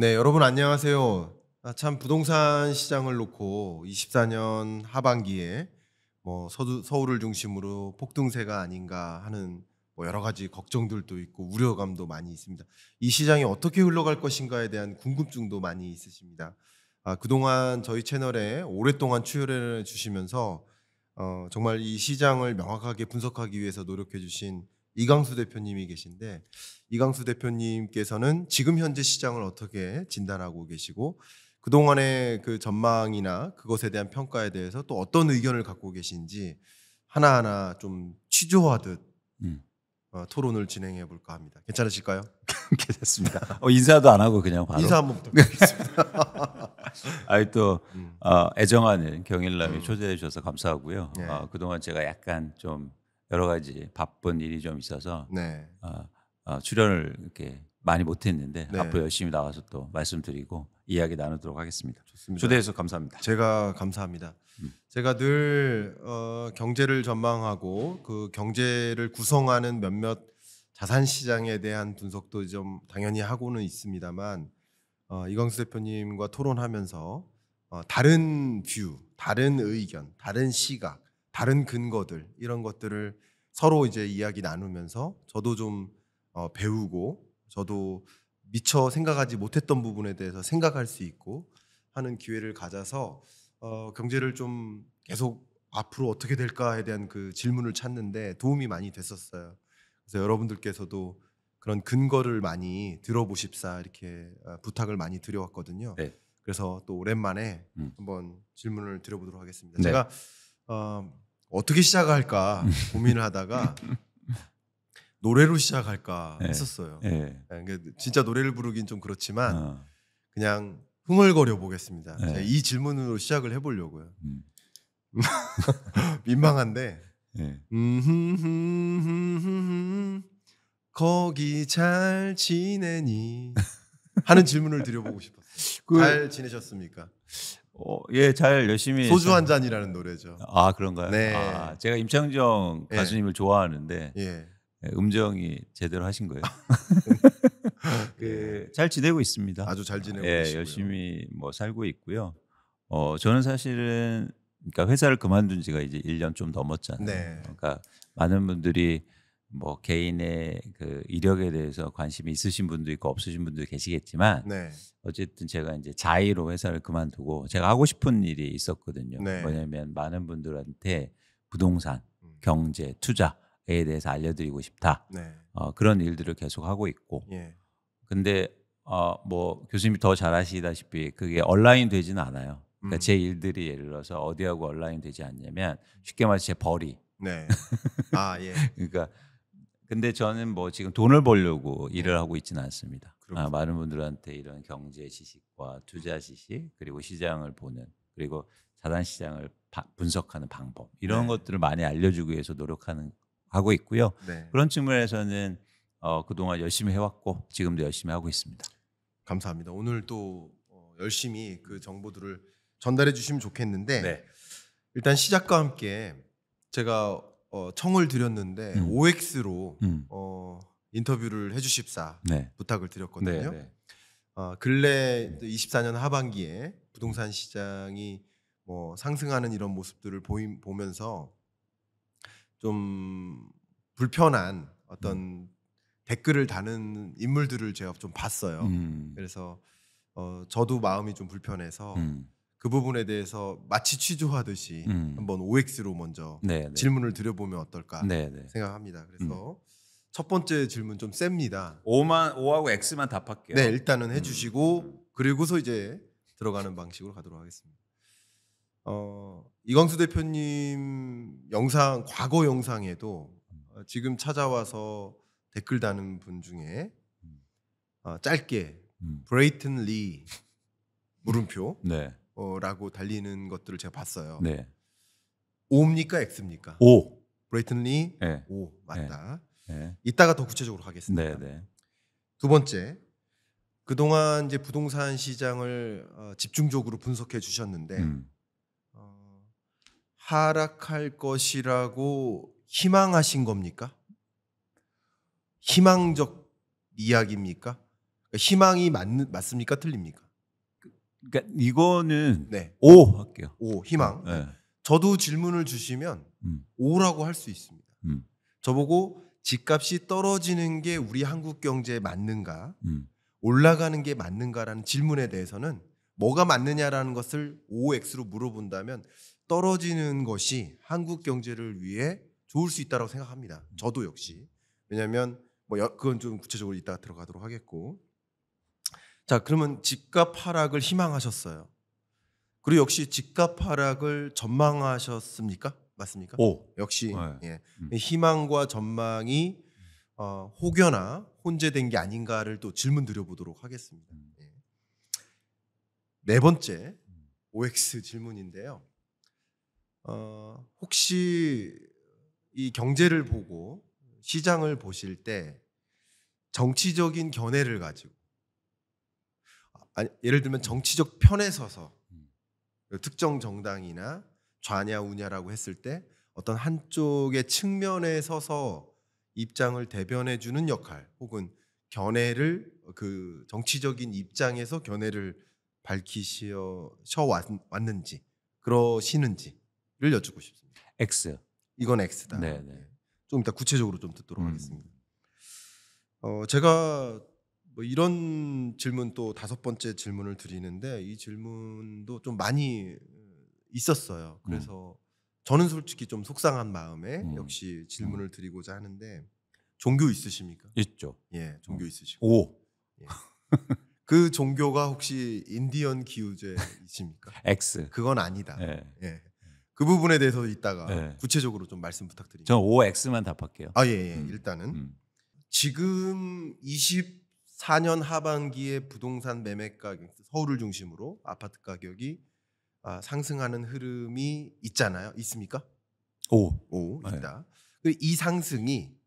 네, 여러분 안녕하세요. 참 부동산 시장을 놓고 24년 하반기에 서울을 중심으로 폭등세가 아닌가 하는 여러 가지 걱정들도 있고 우려감도 많이 있습니다. 이 시장이 어떻게 흘러갈 것인가에 대한 궁금증도 많이 있으십니다. 그동안 저희 채널에 오랫동안 출연해 주시면서 정말 이 시장을 명확하게 분석하기 위해서 노력해 주신 이강수 대표님이 계신데, 이강수 대표님께서는 지금 현재 시장을 어떻게 진단하고 계시고 그동안의 그 전망이나 그것에 대한 평가에 대해서 또 어떤 의견을 갖고 계신지 하나하나 좀 취조하듯 음. 토론을 진행해 볼까 합니다. 괜찮으실까요? 괜찮습니다. 인사도 안 하고 그냥 바로. 인사 한번 부탁드리겠습니다. 아이 또 음. 애정하는 경일남이 초대해 주셔서 감사하고요. 네. 그동안 제가 약간 좀 여러 가지 바쁜 일이 좀 있어서 네. 출연을 이렇게 많이 못했는데 네. 앞으로 열심히 나와서 또 말씀드리고 이야기 나누도록 하겠습니다. 좋습니다. 초대해서 감사합니다. 제가 감사합니다. 제가 늘 경제를 전망하고 그 경제를 구성하는 몇몇 자산 시장에 대한 분석도 좀 당연히 하고는 있습니다만, 이광수 대표님과 토론하면서 다른 뷰, 다른 의견, 다른 시각, 다른 근거들 이런 것들을 서로 이제 이야기 나누면서 저도 좀 배우고 저도 미처 생각하지 못했던 부분에 대해서 생각할 수 있고 하는 기회를 가져서 경제를 좀 계속 앞으로 어떻게 될까에 대한 그 질문을 찾는데 도움이 많이 됐었어요. 그래서 여러분들께서도 그런 근거를 많이 들어보십사 이렇게 부탁을 많이 드려왔거든요. 네. 그래서 또 오랜만에 한번 질문을 드려보도록 하겠습니다. 네. 제가 어떻게 시작할까 고민을 하다가 노래로 시작할까 네. 했었어요. 네. 그러니까 진짜 노래를 부르긴 좀 그렇지만 그냥 흥얼거려 보겠습니다. 네. 제가 이 질문으로 시작을 해보려고요. 음. 민망한데 네. 거기 잘 지내니 하는 질문을 드려보고 싶었어요. 잘 지내셨습니까? 예, 잘 열심히. 소주 한 잔이라는 노래죠. 아, 그런가요? 네. 제가 임창정 예. 가수님을 좋아하는데 예. 음정이 제대로 하신 거예요. 잘 지내고 있습니다. 아주 잘 지내고 예, 계시고요. 열심히 살고 있고요. 저는 사실은 그러니까 회사를 그만둔 지가 이제 1년 좀 넘었잖아요. 네. 그러니까 많은 분들이 개인의 그 이력에 대해서 관심이 있으신 분도 있고 없으신 분도 계시겠지만 네. 어쨌든 제가 이제 자의로 회사를 그만두고 제가 하고 싶은 일이 있었거든요. 네. 뭐냐면 많은 분들한테 부동산, 경제, 투자에 대해서 알려드리고 싶다. 네. 그런 일들을 계속 하고 있고. 예. 근데 교수님이 더 잘 아시다시피 그게 온라인 되지는 않아요. 그러니까 제 일들이 예를 들어서 어디하고 온라인 되지 않냐면 쉽게 말해서 제 벌이. 네. 예. 그러니까 근데 저는 지금 돈을 벌려고 일을 하고 있지는 않습니다. 많은 분들한테 이런 경제 지식과 투자 지식 그리고 시장을 보는 그리고 자산 시장을 분석하는 방법 이런 네. 것들을 많이 알려주기 위해서 하고 있고요. 네. 그런 측면에서는 그동안 열심히 해왔고 지금도 열심히 하고 있습니다. 감사합니다. 오늘 또 열심히 그 정보들을 전달해 주시면 좋겠는데 네. 일단 시작과 함께 제가 청을 드렸는데 OX로 인터뷰를 해주십사 네. 부탁을 드렸거든요. 네. 근래 24년 하반기에 부동산 시장이 상승하는 이런 모습들을 보면서 좀 불편한 어떤 댓글을 다는 인물들을 제가 좀 봤어요. 그래서 저도 마음이 좀 불편해서 그 부분에 대해서 마치 취조하듯이 한번 OX로 먼저 네. 질문을 드려보면 어떨까 네. 생각합니다. 그래서 첫 번째 질문 좀 셉니다. O하고 X만 답할게요. 네, 일단은 해주시고 그리고서 이제 들어가는 방식으로 가도록 하겠습니다. 이광수 대표님 과거 영상에도 지금 찾아와서 댓글 다는 분 중에 짧게 브레이튼 리 물음표 네. 라고 달리는 것들을 제가 봤어요. 네. O입니까 X입니까? O. 브레이튼 리 네. O 맞다. 네. 이따가 더 구체적으로 하겠습니다. 네. 두 번째, 그동안 이제 부동산 시장을 집중적으로 분석해 주셨는데 하락할 것이라고 희망하신 겁니까? 희망적 이야기입니까? 희망이 맞습니까? 틀립니까? 그러니까 이거는 네. O 할게요. 오, 희망. 네. 저도 질문을 주시면 오라고 할 수 있습니다. 저보고 집값이 떨어지는 게 우리 한국 경제에 맞는가, 올라가는 게 맞는가라는 질문에 대해서는 뭐가 맞느냐라는 것을 OX로 물어본다면 떨어지는 것이 한국 경제를 위해 좋을 수 있다고 생각합니다. 저도 역시. 왜냐하면 그건 좀 구체적으로 이따가 들어가도록 하겠고. 자, 그러면 집값 하락을 희망하셨어요. 그리고 역시 집값 하락을 전망하셨습니까? 맞습니까? O. 역시 네. 예. 희망과 전망이 혹여나 혼재된 게 아닌가를 또 질문 드려보도록 하겠습니다. 예. 네 번째 OX 질문인데요. 혹시 이 경제를 보고 시장을 보실 때 정치적인 견해를 가지고 예를 들면 정치적 편에 서서 특정 정당이나 좌냐 우냐라고 했을 때 어떤 한쪽의 측면에 서서 입장을 대변해 주는 역할 혹은 견해를 그 정치적인 입장에서 견해를 밝히셔 왔는지 그러시는지를 여쭙고 싶습니다. X. 이건 X다. 네. 좀 이따 구체적으로 좀 듣도록 하겠습니다. 제가 뭐 이런 질문 또 다섯 번째 질문을 드리는데 이 질문도 좀 많이 있었어요. 그래서 저는 솔직히 좀 속상한 마음에 역시 질문을 드리고자 하는데 종교 있으십니까? 있죠. 예, 종교 있으시고. O. 예. 그 종교가 혹시 인디언 기우제이십니까? X. 그건 아니다. 네. 예. 그 부분에 대해서 이따가 네. 구체적으로 좀 말씀 부탁드립니다. 저는 OX만 답할게요. 예. 일단은 지금 24년 하반기에 부동산 매매 가격, 서울을 중심으로 아파트 가격이 상승하는 흐름이 있잖아요. 있습니까? O. 있다. 이 상승이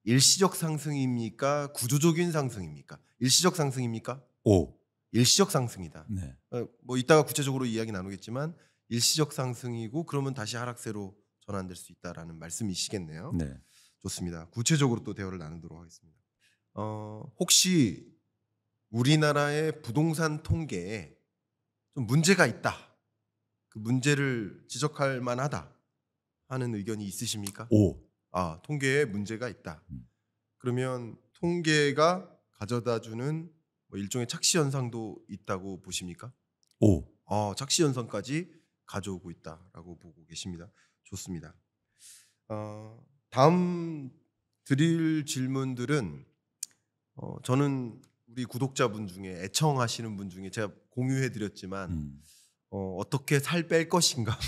일시적 상승입니까? 구조적인 상승입니까? 일시적 상승입니까? O. 일시적 상승이다. 네. 뭐 이따가 구체적으로 이야기 나누겠지만 일시적 상승이고 그러면 다시 하락세로 전환될 수 있다라는 말씀이시겠네요. 네. 좋습니다. 구체적으로 또 대화를 나누도록 하겠습니다. 혹시 우리나라의 부동산 통계에 좀 문제가 있다. 그 문제를 지적할 만하다 하는 의견이 있으십니까? O. 통계에 문제가 있다. 그러면 통계가 가져다주는 뭐 일종의 착시 현상도 있다고 보십니까? O. 착시 현상까지 가져오고 있다라고 보고 계십니다. 좋습니다. 다음 드릴 질문들은 저는 우리 구독자분 중에 애청하시는 분 중에 제가 공유해드렸지만 어떻게 살 뺄 것인가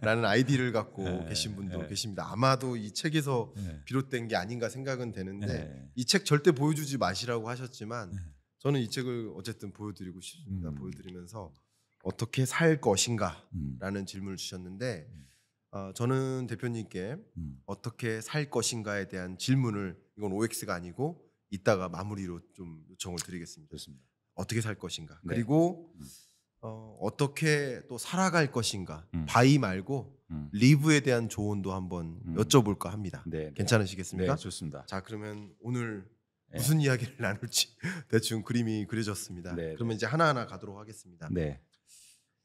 라는 아이디를 갖고 계신 분도 계십니다. 아마도 이 책에서 비롯된 게 아닌가 생각은 되는데 이 책 절대 보여주지 마시라고 하셨지만 저는 이 책을 어쨌든 보여드리고 싶습니다. 보여드리면서 어떻게 살 것인가 라는 질문을 주셨는데 저는 대표님께 어떻게 살 것인가에 대한 질문을 이건 OX가 아니고 이따가 마무리로 좀 요청을 드리겠습니다. 좋습니다. 어떻게 살 것인가 네. 그리고 어떻게 또 살아갈 것인가 바이 말고 리브에 대한 조언도 한번 여쭤볼까 합니다. 네. 괜찮으시겠습니까? 네, 좋습니다. 자, 그러면 오늘 무슨 이야기를 나눌지 대충 그림이 그려졌습니다. 네, 그러면 이제 하나하나 가도록 하겠습니다. 네.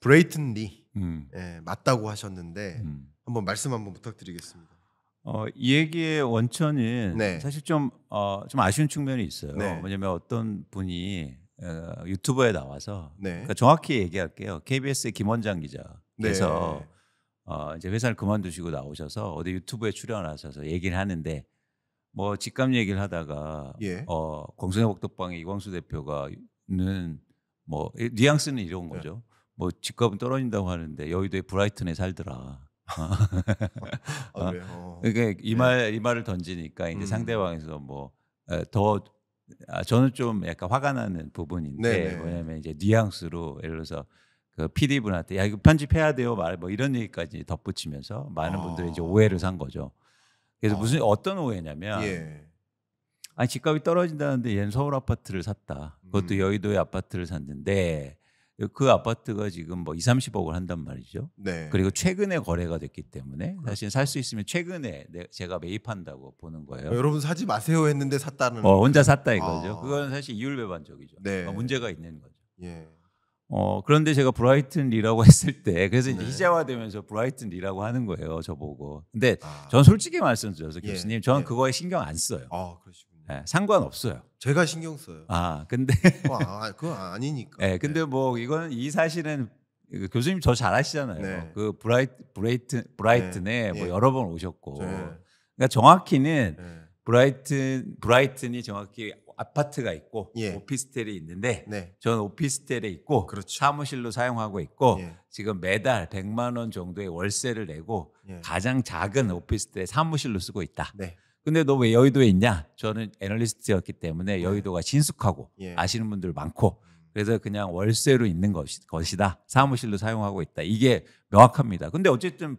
브레이튼 리 네. 맞다고 하셨는데 한번 말씀 한번 부탁드리겠습니다. 이 얘기의 원천은 네. 사실 좀 아쉬운 측면이 있어요. 네. 왜냐하면 어떤 분이 유튜버에 나와서 네. 그러니까 정확히 얘기할게요. KBS의 김원장 기자께서 네. 이제 회사를 그만두시고 나오셔서 어디 유튜브에 출연하셔서 얘기를 하는데 뭐 집값 얘기를 하다가 공성의 복덕방의 이광수 대표가는 뭐 뉘앙스는 이런 거죠. 뭐 집값은 떨어진다고 하는데 여의도의 브라이튼에 살더라. 그러니까 이 말을 던지니까 이제 상대방에서 뭐 더 저는 좀 약간 화가 나는 부분인데 뭐냐면 이제 뉘앙스로 예를 들어서 그 PD 분한테 야 이거 편집해야 돼요 말 뭐 이런 얘기까지 덧붙이면서 많은 분들이 이제 오해를 산 거죠. 그래서 무슨 어떤 오해냐면 아니 집값이 떨어진다는데 얘는 서울 아파트를 샀다. 그것도 여의도의 아파트를 샀는데 그 아파트가 지금 뭐 2, 30억을 한단 말이죠. 네. 그리고 최근에 거래가 됐기 때문에 사실 살 수 있으면 최근에 제가 매입한다고 보는 거예요. 여러분 사지 마세요 했는데 샀다는. 혼자 샀다 이거죠. 아. 그건 사실 이율배반적이죠. 네. 문제가 있는 거죠. 예. 그런데 제가 브라이튼 리라고 했을 때 그래서 이제 네. 희자화되면서 브라이튼 리라고 하는 거예요, 저보고. 근데 아. 전 솔직히 말씀드려서 예. 교수님, 저는 예. 그거에 신경 안 써요. 그러시군요. 예, 상관없어요. 제가 신경 써요. 근데 그거 아니니까. 예, 근데 뭐 이건 이 사실은 교수님 저 잘 아시잖아요. 네. 그 브라이튼에 네. 뭐 예. 여러 번 오셨고. 네. 그러니까 정확히는 네. 브라이튼이 정확히 아파트가 있고 예. 오피스텔이 있는데 네. 저는 오피스텔에 있고 그렇죠. 사무실로 사용하고 있고 예. 지금 매달 100만 원 정도의 월세를 내고 예. 가장 작은 오피스텔 사무실로 쓰고 있다. 네. 근데 너 왜 여의도에 있냐? 저는 애널리스트였기 때문에 여의도가 친숙하고 예. 아시는 분들 많고 그래서 그냥 월세로 있는 것이다. 사무실로 사용하고 있다. 이게 명확합니다. 근데 어쨌든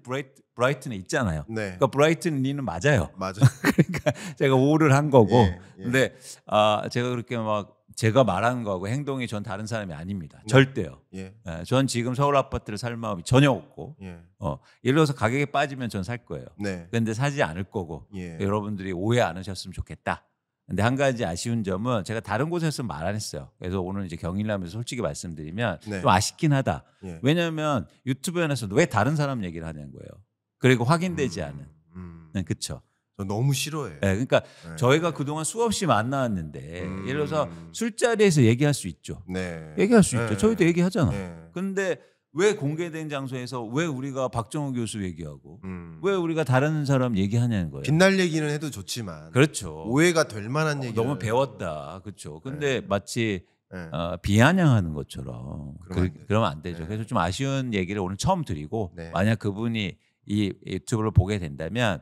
브라이튼에 있잖아요. 네. 그러니까 브라이튼 리는 맞아요. 맞아. 그러니까 제가 오를 한 거고. 예, 예. 근데 제가 그렇게 막 제가 말하는 거하고 행동이 전 다른 사람이 아닙니다. 네. 절대요. 예. 전 지금 서울 아파트를 살 마음이 전혀 없고 예. 예를 들어서 가격이 빠지면 전 살 거예요. 네. 근데 사지 않을 거고 예. 여러분들이 오해 안 하셨으면 좋겠다. 근데 한 가지 아쉬운 점은 제가 다른 곳에서 말 안 했어요. 그래서 오늘 이제 경일남에서 솔직히 말씀드리면 네. 좀 아쉽긴 하다. 예. 왜냐하면 유튜브에서 왜 다른 사람 얘기를 하는 거예요. 그리고 확인되지 않은. 그렇죠. 저 너무 싫어해요. 네, 그러니까 네. 저희가 그동안 수없이 만나왔는데 예를 들어서 술자리에서 얘기할 수 있죠. 네. 얘기할 수 네. 있죠. 저희도 얘기하잖아. 네. 근데 왜 공개된 장소에서 왜 우리가 박정우 교수 얘기하고 왜 왜 우리가 다른 사람 얘기하냐는 거예요. 빛날 얘기는 해도 좋지만 그렇죠. 오해가 될 만한 얘기 너무 배웠다. 그렇죠. 근데 마치 네. 비아냥하는 것처럼 그러면 안 되죠. 그러면 안 되죠. 네. 그래서 좀 아쉬운 얘기를 오늘 처음 드리고 네. 만약 그분이 이 유튜브를 보게 된다면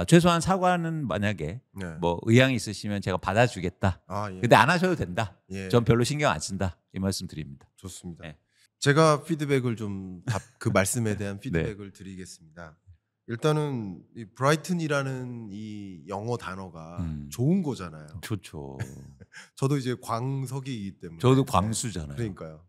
최소한 사과는 만약에 네. 뭐 의향이 있으시면 제가 받아주겠다. 예. 근데 안 하셔도 된다. 예. 전 별로 신경 안 쓴다. 이 말씀 드립니다. 좋습니다. 네. 제가 피드백을 좀 그 말씀에 대한 피드백을 드리겠습니다. 일단은 이 브라이튼이라는 이 영어 단어가 좋은 거잖아요. 좋죠. 저도 이제 광석이기 때문에. 저도 광수잖아요. 그러니까요.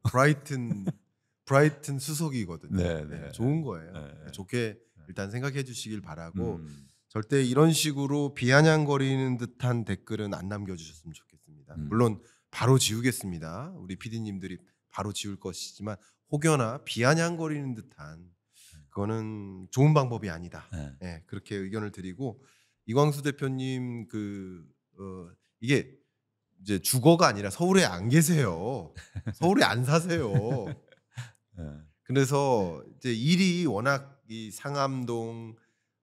브라이튼 수석이거든요. 네, 네. 좋은 거예요. 네. 좋게 일단 생각해 주시길 바라고 절대 이런 식으로 비아냥거리는 듯한 댓글은 안 남겨주셨으면 좋겠습니다. 물론 바로 지우겠습니다. 우리 PD님들이 바로 지울 것이지만 혹여나 비아냥거리는 듯한 그거는 좋은 방법이 아니다. 네. 네, 그렇게 의견을 드리고 이광수 대표님 이게 이제 주거가 아니라 서울에 안 계세요. 서울에 안 사세요. 그래서 이제 일이 워낙 이 상암동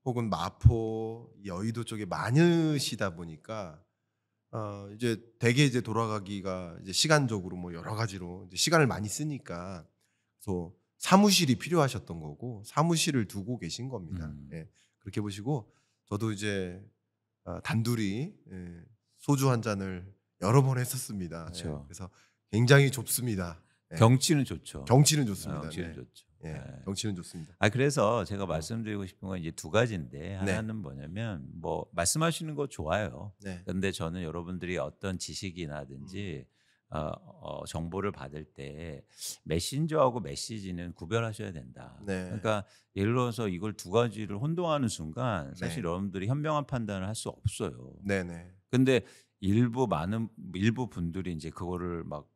혹은 마포, 여의도 쪽에 많으시다 보니까 이제 대개 이제 돌아가기가 이제 시간적으로 뭐 여러 가지로 이제 시간을 많이 쓰니까 그래서 사무실이 필요하셨던 거고 사무실을 두고 계신 겁니다. 예, 그렇게 보시고 저도 이제 단둘이 소주 한 잔을 여러 번 했었습니다. 그렇죠. 예, 그래서 굉장히 좁습니다. 예. 경치는 좋죠. 경치는 좋습니다. 경치는 네. 좋죠. 예, 네. 경치는 좋습니다. 그래서 제가 말씀드리고 싶은 건 이제 두 가지인데 하나는 뭐냐면 뭐 말씀하시는 거 좋아요. 네. 근데 저는 여러분들이 어떤 지식이나든지 정보를 받을 때 메신저하고 메시지는 구별하셔야 된다. 네. 그러니까 예를 들어서 이걸 두 가지를 혼동하는 순간 사실 네. 여러분들이 현명한 판단을 할 수 없어요. 네네. 근데 일부 분들이 이제 그거를 막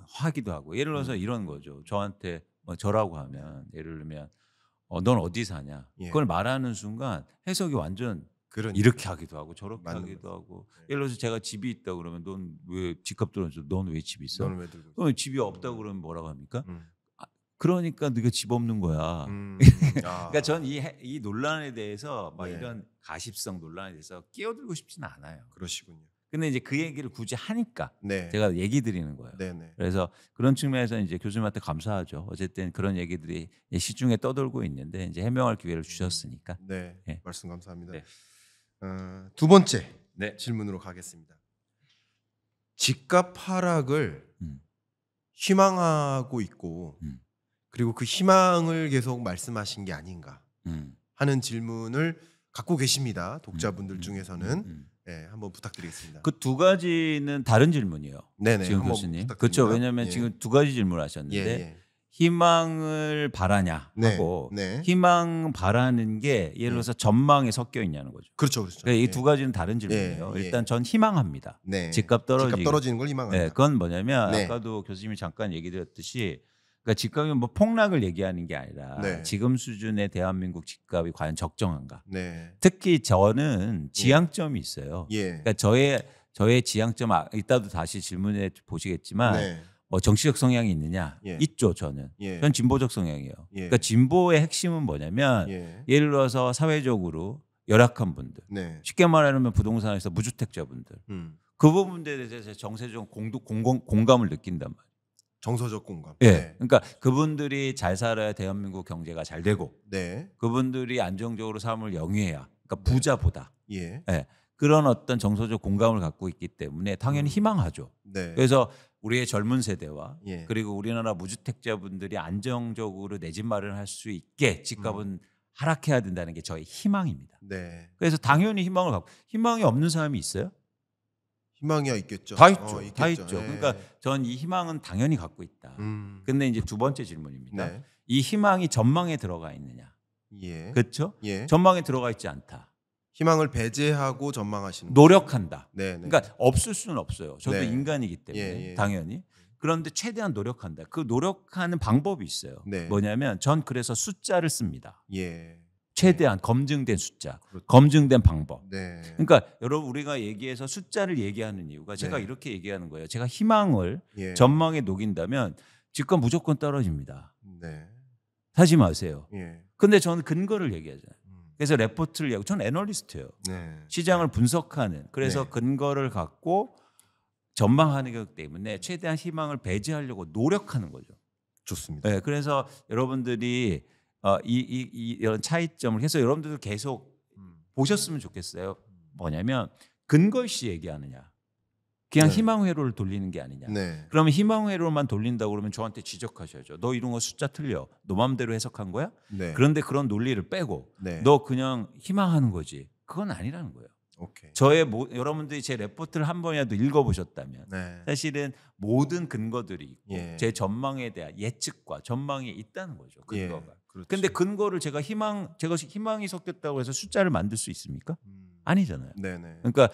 하기도 하고 예를 들어서 이런 거죠. 저한테 저라고 하면 예를 들면 넌 어디 사냐? 예. 그걸 말하는 순간 해석이 완전 그러니까. 이렇게 하기도 하고 저렇게 맞는 하기도 거죠. 하고 네. 예를 들어서 제가 집이 있다 그러면 넌 왜 집값 떨어져? 넌 왜 집이 있어? 너는 왜 들고 있어? 그럼 집이 없다 그러면 뭐라고 합니까? 음. 그러니까 네가 집 없는 거야. 그러니까 전 이 논란에 대해서 막 네. 이런 가십성 논란에 대해서 끼어들고 싶지는 않아요. 그러시군요. 근데 이제 그 얘기를 굳이 하니까 네. 제가 얘기 드리는 거예요. 네네. 그래서 그런 측면에서 이제 교수님한테 감사하죠. 어쨌든 그런 얘기들이 시중에 떠돌고 있는데 이제 해명할 기회를 주셨으니까. 네. 네. 말씀 감사합니다. 네. 두 번째 네. 질문으로 가겠습니다. 집값 하락을 음. 희망하고 있고 그리고 그 희망을 계속 말씀하신 게 아닌가 하는 질문을 갖고 계십니다. 독자분들 중에서는. 한번 부탁드리겠습니다. 그 두 가지는 다른 질문이에요. 네네. 지금 한번 교수님. 부탁드립니다. 그렇죠. 왜냐하면 예. 지금 두 가지 질문하셨는데 예. 희망을 바라냐 네. 하고 네. 희망 바라는 게 예를 들어서 전망에 섞여 있냐는 거죠. 그렇죠. 그러니까 이 두 가지는 다른 질문이에요. 예. 일단 전 희망합니다. 네. 집값 떨어지는 걸 희망합니다. 네, 그건 뭐냐면 네. 아까도 교수님이 잠깐 얘기 드렸듯이 그러니까 집값이 뭐 폭락을 얘기하는 게 아니라 네. 지금 수준의 대한민국 집값이 과연 적정한가. 네. 특히 저는 지향점이 있어요. 예. 그러니까 저의 지향점 이따도 다시 질문해 보시겠지만 네. 뭐 정치적 성향이 있느냐 예. 있죠. 저는 예. 전 진보적 성향이에요. 예. 그러니까 진보의 핵심은 뭐냐면 예. 예를 들어서 사회적으로 열악한 분들, 네. 쉽게 말하면 부동산에서 무주택자분들 그 부분들에 대해서 정세적 공감을 느낀단 말이에요. 정서적 공감. 예. 네. 그러니까 그분들이 잘 살아야 대한민국 경제가 잘 되고 네. 그분들이 안정적으로 삶을 영위해야 그러니까 부자보다 예. 예. 그런 어떤 정서적 공감을 갖고 있기 때문에 당연히 희망하죠. 네. 그래서 우리의 젊은 세대와 예. 그리고 우리나라 무주택자분들이 안정적으로 내 집 마련할 수 있게 집값은 하락해야 된다는 게 저의 희망입니다. 네. 그래서 당연히 희망을 갖고 희망이 없는 사람이 있어요? 희망이야 있겠죠. 다 있죠. 있겠죠. 다 있죠. 예. 그러니까 전 이 희망은 당연히 갖고 있다. 근데 이제 두 번째 질문입니다. 네. 이 희망이 전망에 들어가 있느냐? 예. 그렇죠? 예. 전망에 들어가 있지 않다. 희망을 배제하고 전망하시는 노력한다. 네, 네. 그러니까 없을 수는 없어요. 저도 네. 인간이기 때문에 예, 예. 당연히. 그런데 최대한 노력한다. 그 노력하는 방법이 있어요. 네. 뭐냐면 전 그래서 숫자를 씁니다. 예. 최대한 검증된 숫자, 그렇죠. 검증된 방법. 네. 그러니까 여러분 우리가 얘기해서 숫자를 얘기하는 이유가 제가 네. 이렇게 얘기하는 거예요. 제가 희망을 예. 전망에 녹인다면 집값 무조건 떨어집니다. 네. 사지 마세요. 예. 근데 저는 근거를 얘기하잖아요. 음. 그래서 레포트를 얘기하고 저는 애널리스트예요. 네. 시장을 분석하는 그래서 네. 근거를 갖고 전망하는 거기 때문에 최대한 희망을 배제하려고 노력하는 거죠. 좋습니다. 네, 그래서 여러분들이 이런 차이점을 해서 여러분들도 계속 보셨으면 좋겠어요. 뭐냐면 근거시 얘기하느냐, 그냥 네. 희망 회로를 돌리는 게 아니냐. 네. 그러면 희망 회로만 돌린다고 그러면 저한테 지적하셔야죠. 너 이런 거 숫자 틀려. 너 마음대로 해석한 거야? 네. 그런데 그런 논리를 빼고 네. 너 그냥 희망하는 거지. 그건 아니라는 거예요. 오케이. 여러분들이 제 레포트를 한 번이라도 읽어보셨다면 네. 사실은 모든 근거들이 있고 예. 제 전망에 대한 예측과 전망이 있다는 거죠. 근거가. 예. 그렇죠. 근데 근거를 제가 희망이 섞였다고 해서 숫자를 만들 수 있습니까? 아니잖아요. 네네. 그러니까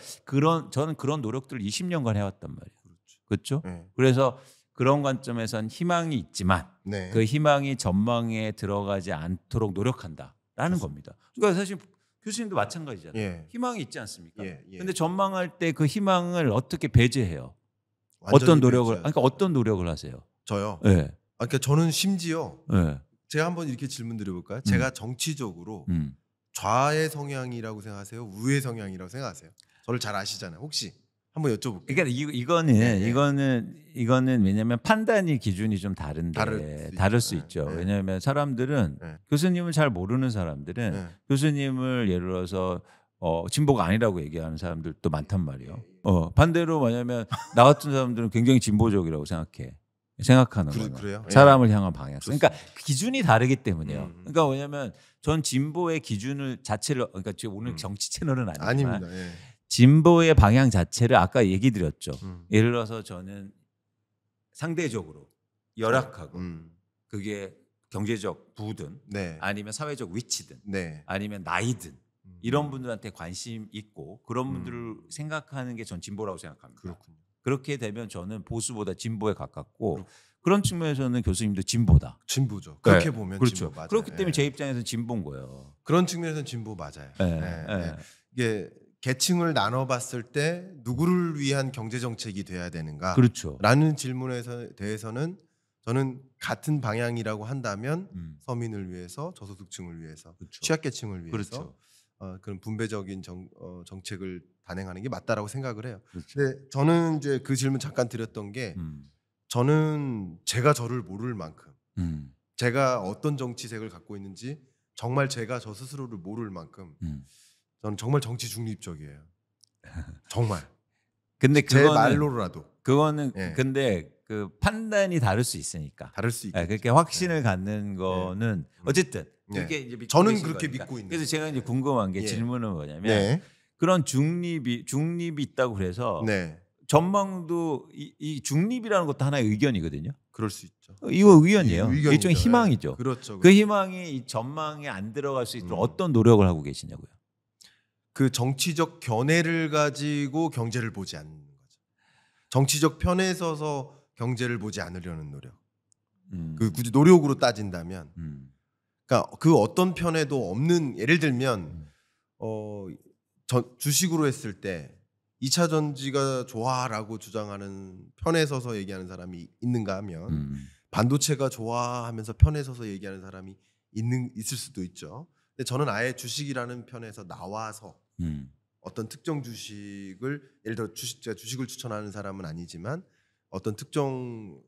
저는 그런 노력들을 20년간 해왔단 말이에요. 그렇죠. 그렇죠? 네. 그래서 그런 관점에선 희망이 있지만 네. 그 희망이 전망에 들어가지 않도록 노력한다라는 겁니다. 그러니까 사실 교수님도 마찬가지잖아요. 예. 희망이 있지 않습니까? 예. 예. 근데 전망할 때 그 희망을 어떻게 배제해요? 완전히 어떤 노력을? 배제하죠. 그러니까 어떤 노력을 하세요? 저요. 예. 그러니까 저는 심지어 예. 제가 한번 이렇게 질문 드려볼까요? 제가 정치적으로 좌의 성향이라고 생각하세요? 우의 성향이라고 생각하세요? 저를 잘 아시잖아요. 혹시 한번 여쭤볼게요. 그러니까 이거는 네. 이거는 왜냐하면 판단이 기준이 좀 다른데 다를 수 있죠. 있죠. 네. 왜냐하면 사람들은 네. 교수님을 잘 모르는 사람들은 네. 교수님을 예를 들어서 진보가 아니라고 얘기하는 사람들도 많단 말이에요. 반대로 뭐냐면 나 같은 사람들은 굉장히 진보적이라고 생각하는 거예요. 그래요? 예. 사람을 향한 방향성. 좋습니다. 그러니까 기준이 다르기 때문에요. 그러니까 뭐냐면 전 진보의 기준을 자체를 그러니까 지금 오늘 정치 채널은 아니지만 아닙니다. 예. 진보의 방향 자체를 아까 얘기 드렸죠. 음. 예를 들어서 저는 상대적으로 열악하고 그게 경제적 부든 네. 아니면 사회적 위치든 네. 아니면 나이든 이런 분들한테 관심 있고 그런 분들을 생각하는 게 전 진보라고 생각합니다. 그렇군요. 그렇게 되면 저는 보수보다 진보에 가깝고 그런 측면에서는 교수님도 진보다. 진보죠. 그렇게 네. 보면 그렇죠. 진보 맞아요. 그렇기 때문에 예. 제 입장에서는 진보인 거예요. 그런 측면에서는 진보 맞아요. 예. 예. 예. 예. 이게 계층을 나눠봤을 때 누구를 위한 경제 정책이 돼야 되는가? 그렇죠. 라는 질문에 대해서는 저는 같은 방향이라고 한다면 서민을 위해서, 저소득층을 위해서, 그렇죠. 취약계층을 위해서 그렇죠. 그런 분배적인 정책을 단행하는 게 맞다라고 생각을 해요. 그렇죠. 근데 저는 이제 그 질문 잠깐 드렸던 게 저는 제가 저를 모를 만큼 제가 어떤 정치색을 갖고 있는지 정말 제가 저 스스로를 모를 만큼 저는 정말 정치 중립적이에요. 정말. 근데 제 그거는 말로라도 그거는 예. 근데 그 판단이 다를 수 있으니까. 다를 수 있겠죠. 그렇게 확신을 갖는 거는 어쨌든 네. 그렇게 이제 믿고 저는 계신 그렇게 거니까. 믿고 있는 그래서 제가 이제 궁금한 게 예. 질문은 뭐냐면 네. 그런 중립이 있다고 그래서 네. 전망도 이 중립이라는 것도 하나의 의견이거든요. 그럴 수 있죠. 이거 의견이에요. 의견이죠. 일종의 희망이죠. 네. 그렇죠. 그 희망이 이 전망에 안 들어갈 수 있도록 어떤 노력을 하고 계시냐고요. 그 정치적 견해를 가지고 경제를 보지 않는 거죠. 정치적 편에 서서 경제를 보지 않으려는 노력. 그 굳이 노력으로 따진다면, 그러니까 그 어떤 편에도 없는, 예를 들면 주식으로 했을 때 2차 전지가 좋아라고 주장하는 편에 서서 얘기하는 사람이 있는가 하면 반도체가 좋아하면서 편에 서서 얘기하는 사람이 있을 수도 있죠. 근데 저는 아예 주식이라는 편에서 나와서 어떤 특정 주식을, 예를 들어 제가 주식을 추천하는 사람은 아니지만 어떤 특정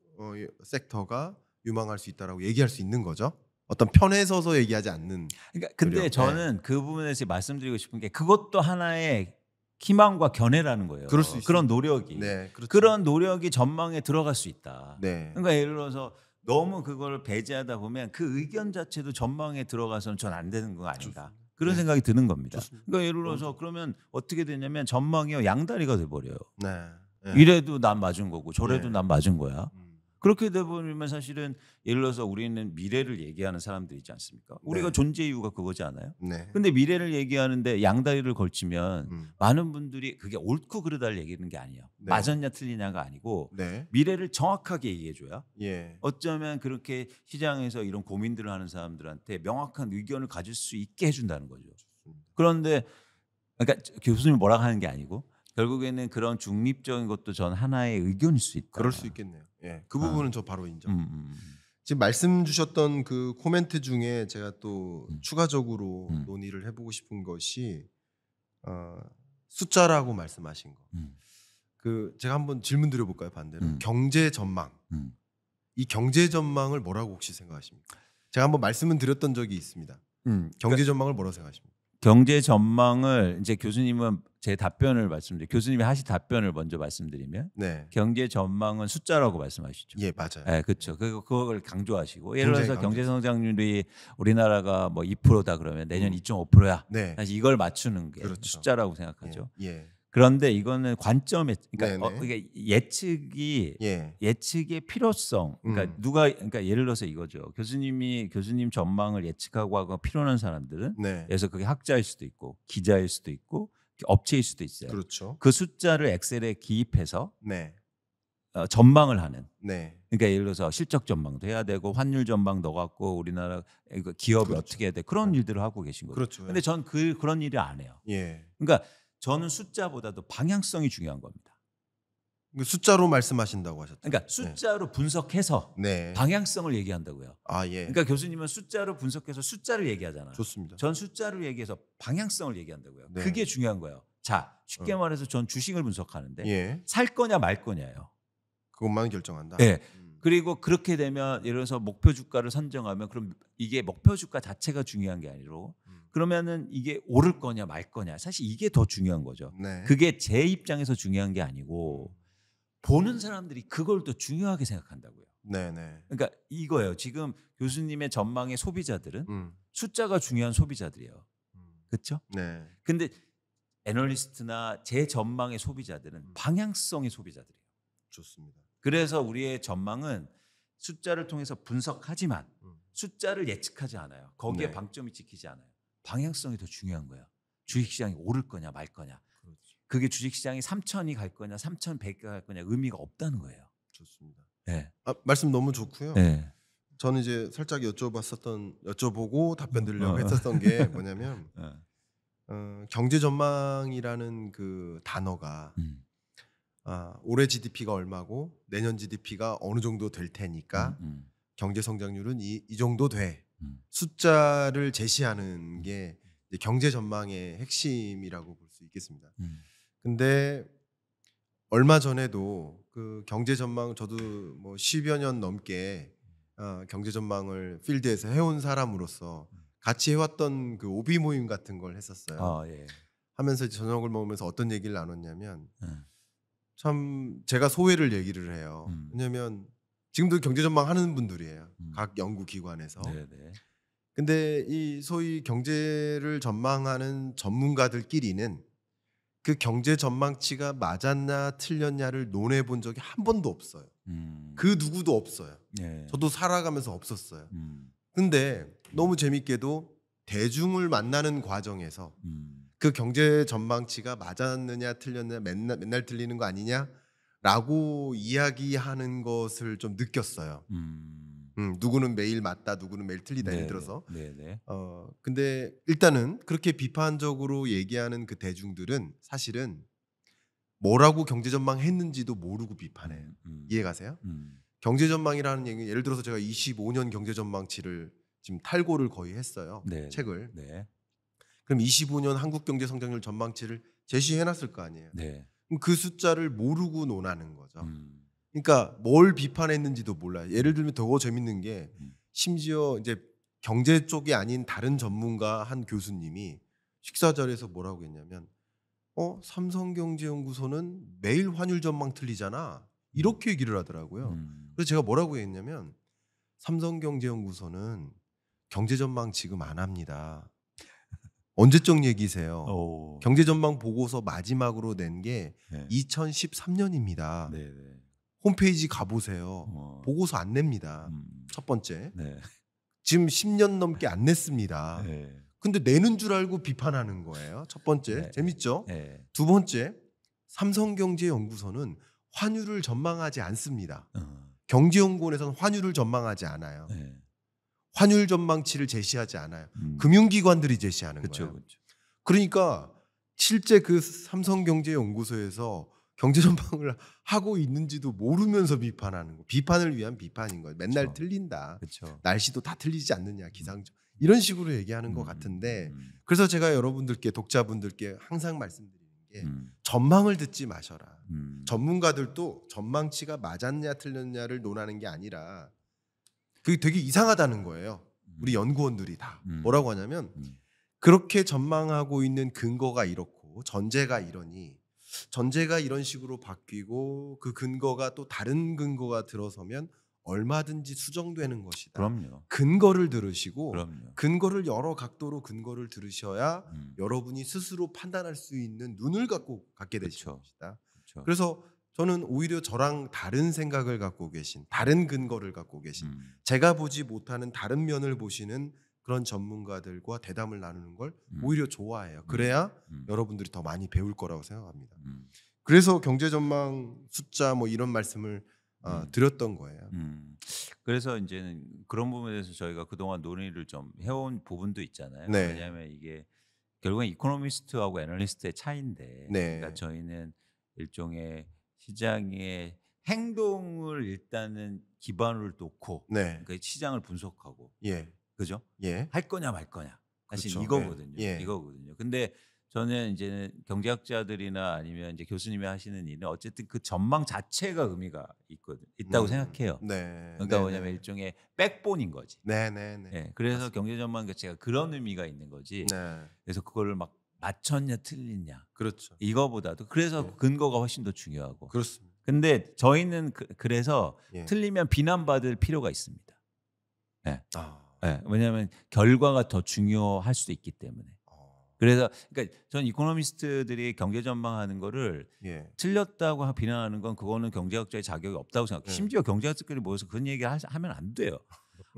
섹터가 유망할 수 있다라고 얘기할 수 있는 거죠. 어떤 편에 서서 얘기하지 않는. 그러니까 근데 노력. 저는 그 부분에서 말씀드리고 싶은 게 그것도 하나의 희망과 견해라는 거예요. 그럴 수 있습니다. 그런 노력이. 네, 그렇죠. 그런 노력이 전망에 들어갈 수 있다. 네. 그러니까 예를 들어서 너무 그걸 배제하다 보면 그 의견 자체도 전망에 들어가서는 전 안 되는 거 아닌가. 그런 네. 생각이 드는 겁니다. 좋습니다. 그러니까 예를 들어서 그러면 어떻게 되냐면 전망이 양다리가 돼버려요. 네. 네. 이래도 난 맞은 거고 저래도 네. 난 맞은 거야. 음. 그렇게 돼버리면 사실은 예를 들어서 우리는 미래를 얘기하는 사람들 있지 않습니까? 우리가 네. 존재 이유가 그거지 않아요? 네. 근데 미래를 얘기하는데 양다리를 걸치면 음. 많은 분들이 그게 옳고 그르다를 얘기하는 게 아니에요. 네. 맞았냐 틀리냐가 아니고 네. 미래를 정확하게 얘기해줘야 예. 어쩌면 그렇게 시장에서 이런 고민들을 하는 사람들한테 명확한 의견을 가질 수 있게 해준다는 거죠. 그런데 그러니까 교수님이 뭐라고 하는 게 아니고 결국에는 그런 중립적인 것도 전 하나의 의견일 수 있다. 그럴 수 있겠네요. 예. 그 부분은 저 바로 인정. 지금 말씀 주셨던 그 코멘트 중에 제가 또 추가적으로 논의를 해보고 싶은 것이 숫자라고 말씀하신 거. 그 제가 한번 질문 드려볼까요? 반대로 경제 전망. 이 경제 전망을 뭐라고 혹시 생각하십니까? 제가 한번 말씀은 드렸던 적이 있습니다. 경제 전망을 뭐라고 생각하십니까? 경제 전망을 이제 교수님은 제 답변을 말씀드려 교수님이 하신 답변을 먼저 말씀드리면 네. 경제 전망은 숫자라고 말씀하시죠. 예, 맞아요. 네, 그렇죠. 그걸 강조하시고 예를 들어서 굉장히 경제 성장률이 우리나라가 뭐 2%다 그러면 내년 2.5%야. 네. 사실 이걸 맞추는 게 그렇죠. 숫자라고 생각하죠. 예. 그런데 이거는 관점에 그러니까 네네. 이게 예측이 예. 예측의 필요성. 그러니까 그러니까 예를 들어서 이거죠. 교수님 전망을 예측하고 하고 필요한 사람들은 네. 그래서 그게 학자일 수도 있고 기자일 수도 있고 업체일 수도 있어요. 그렇죠. 그 숫자를 엑셀에 기입해서 네. 전망을 하는. 네. 그러니까 예를 들어서 실적 전망도 해야 되고 환율 전망 넣어갖고 우리나라 기업이 그렇죠. 어떻게 해야 돼 그런 일들을 하고 계신 거죠. 그렇죠. 근데 전 그런 일을 안 해요. 예. 그러니까 저는 숫자보다도 방향성이 중요한 겁니다. 그 숫자로 말씀하신다고 하셨죠. 그러니까 숫자로 분석해서 네. 방향성을 얘기한다고요. 아, 예. 그러니까 교수님은 숫자로 분석해서 숫자를 얘기하잖아요. 좋습니다. 전 숫자를 얘기해서 방향성을 얘기한다고요. 네. 그게 중요한 거예요. 자, 쉽게 말해서 전 주식을 분석하는데 예. 살 거냐 말 거냐예요. 그것만 결정한다. 네. 그리고 그렇게 되면 예를 들어서 목표 주가를 선정하면 그럼 이게 목표 주가 자체가 중요한 게 아니고 그러면은 이게 오를 거냐 말 거냐 사실 이게 더 중요한 거죠. 네. 그게 제 입장에서 중요한 게 아니고 보는 사람들이 그걸 더 중요하게 생각한다고요. 네네. 그러니까 이거예요. 지금 교수님의 전망의 소비자들은 음. 숫자가 중요한 소비자들이에요. 그렇죠? 네. 근데 애널리스트나 제 전망의 소비자들은 방향성의 소비자들이에요. 좋습니다. 그래서 우리의 전망은 숫자를 통해서 분석하지만 숫자를 예측하지 않아요. 거기에 네. 방점이 찍히지 않아요. 방향성이 더 중요한 거예요. 주식시장이 오를 거냐 말 거냐. 그렇죠. 그게 주식시장이 3,000이 갈 거냐 3,100이 갈 거냐 의미가 없다는 거예요. 좋습니다. 네. 말씀 너무 좋고요. 네. 저는 이제 살짝 여쭤보고 답변 드리려고 했었던 게 뭐냐면 경제 전망이라는 그 단어가 올해 GDP가 얼마고 내년 GDP가 어느 정도 될 테니까 경제 성장률은 이 정도 돼. 숫자를 제시하는 게 이제 경제 전망의 핵심이라고 볼 수 있겠습니다. 근데 얼마 전에도 그 경제 전망 저도 뭐 10여 년 넘게 경제 전망을 필드에서 해온 사람으로서 같이 해왔던 그 오비 모임 같은 걸 했었어요. 예. 하면서 이제 저녁을 먹으면서 어떤 얘기를 나눴냐면 참 제가 소회를 얘기를 해요. 왜냐하면 지금도 경제 전망 하는 분들이에요. 각 연구기관에서. 네네. 근데 이 소위 경제를 전망하는 전문가들끼리는 그 경제 전망치가 맞았냐 틀렸냐를 논해 본 적이 한 번도 없어요. 그 누구도 없어요. 네. 저도 살아가면서 없었어요. 음. 근데 너무 재밌게도 대중을 만나는 과정에서 음. 그 경제 전망치가 맞았느냐 틀렸느냐 맨날 틀리는 거 아니냐라고 이야기하는 것을 좀 느꼈어요. 누구는 매일 맞다, 누구는 매일 틀리다 예를 들어서. 네네. 근데 일단은 그렇게 비판적으로 얘기하는 그 대중들은 사실은 뭐라고 경제 전망했는지도 모르고 비판해요. 이해가세요? 경제 전망이라는 얘기 예를 들어서 제가 25년 경제 전망치를 지금 탈고를 거의 했어요. 네. 책을. 네. 그럼 25년 한국 경제 성장률 전망치를 제시해 놨을 거 아니에요. 네. 그럼 그 숫자를 모르고 논하는 거죠. 음. 그러니까 뭘 비판했는지도 몰라요. 예를 들면 더 재밌는 게 심지어 이제 경제 쪽이 아닌 다른 전문가 한 교수님이 식사 자리에서 뭐라고 했냐면 삼성경제연구소는 매일 환율 전망 틀리잖아. 이렇게 얘기를 하더라고요. 그래서 제가 뭐라고 했냐면 삼성경제연구소는 경제 전망 지금 안 합니다. 언제적 얘기세요? 오. 경제 전망 보고서 마지막으로 낸 게 네. 2013년입니다. 네네. 홈페이지 가보세요. 보고서 안 냅니다. 첫 번째. 네. 지금 10년 넘게 안 냈습니다. 네. 근데 내는 줄 알고 비판하는 거예요. 첫 번째. 네. 재밌죠? 네. 두 번째. 삼성경제연구소는 환율을 전망하지 않습니다. 경제연구원에서는 환율을 전망하지 않아요. 네. 환율 전망치를 제시하지 않아요. 금융기관들이 제시하는 그쵸, 거예요. 그쵸. 그러니까 실제 그 삼성경제연구소에서 경제 전망을 하고 있는지도 모르면서 비판하는 거. 비판을 위한 비판인 거예요. 맨날 그쵸. 틀린다. 그쵸. 날씨도 다 틀리지 않느냐. 기상청. 이런 식으로 얘기하는 것 같은데 그래서 제가 여러분들께 독자분들께 항상 말씀드리는 게 전망을 듣지 마셔라. 전문가들도 전망치가 맞았냐 틀렸냐를 논하는 게 아니라 그게 되게 이상하다는 거예요. 우리 연구원들이 다 뭐라고 하냐면 그렇게 전망하고 있는 근거가 이렇고 전제가 이러니 전제가 이런 식으로 바뀌고 그 근거가 또 다른 근거가 들어서면 얼마든지 수정되는 것이다. 그럼요. 근거를 들으시고 그럼요. 근거를 여러 각도로 근거를 들으셔야 여러분이 스스로 판단할 수 있는 눈을 갖게 되시는 그쵸. 것이다. 그쵸. 그래서 저는 오히려 저랑 다른 생각을 갖고 계신 다른 근거를 갖고 계신 제가 보지 못하는 다른 면을 보시는 그런 전문가들과 대담을 나누는 걸 오히려 좋아해요. 그래야 여러분들이 더 많이 배울 거라고 생각합니다. 그래서 경제 전망 숫자 뭐 이런 말씀을 드렸던 거예요. 그래서 이제는 그런 부분에 대해서 저희가 그동안 논의를 좀 해온 부분도 있잖아요. 네. 왜냐하면 이게 결국엔 이코노미스트하고 애널리스트의 차이인데 네. 그러니까 저희는 일종의 시장의 행동을 일단은 기반으로 놓고 네. 그러니까 시장을 분석하고 예. 그죠? 예. 할 거냐 말 거냐 사실 그렇죠. 이거거든요. 예. 이거거든요. 근데 저는 이제는 경제학자들이나 아니면 이제 교수님이 하시는 일은 어쨌든 그 전망 자체가 의미가 있다고 생각해요. 네. 그러니까 네, 뭐냐면 네. 일종의 백본인 거지. 네, 네, 네. 예, 그래서 경제 전망 자체가 그런 의미가 있는 거지. 네. 그래서 그거를 막 맞췄냐 틀리냐 그렇죠. 이거보다도 그래서 네. 근거가 훨씬 더 중요하고. 그렇습니다. 근데 저희는 그래서 예. 틀리면 비난받을 필요가 있습니다. 예. 아. 예, 왜냐하면 결과가 더 중요할 수도 있기 때문에. 그래서 그러니까 전 이코노미스트들이 경제 전망하는 거를 예. 틀렸다고 비난하는 건 그거는 경제학자의 자격이 없다고 생각해요. 네. 심지어 경제학자끼리 모여서 그런 얘기 하면 안 돼요.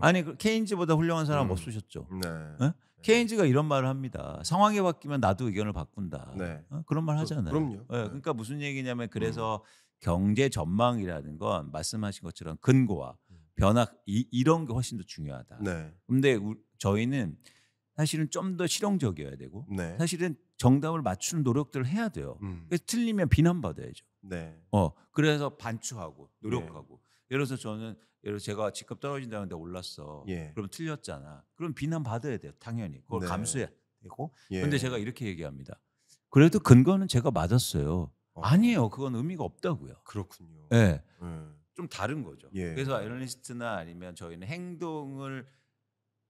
아니 케인즈보다 훌륭한 사람 없으셨죠. 네. 어? 케인즈가 이런 말을 합니다. 상황이 바뀌면 나도 의견을 바꾼다. 네. 그런 말 하잖아요. 그럼요. 예, 네. 그러니까 무슨 얘기냐면 그래서 경제 전망이라는 건 말씀하신 것처럼 근거와 변화 이런 게 훨씬 더 중요하다. 네. 근데 저희는 사실은 좀 더 실용적이어야 되고 네. 사실은 정답을 맞추는 노력들을 해야 돼요. 그래서 틀리면 비난받아야죠. 네. 그래서 반추하고 노력하고. 예를 들어서 제가 집값 떨어진다는데 올랐어. 예. 그럼 틀렸잖아. 그럼 비난받아야 돼요. 당연히. 그걸 네. 감수해야 되고. 예. 근데 제가 이렇게 얘기합니다. 그래도 근거는 제가 맞았어요. 아니에요. 그건 의미가 없다고요. 그렇군요. 네. 네. 좀 다른 거죠. 예. 그래서 애널리스트나 아니면 저희는 행동을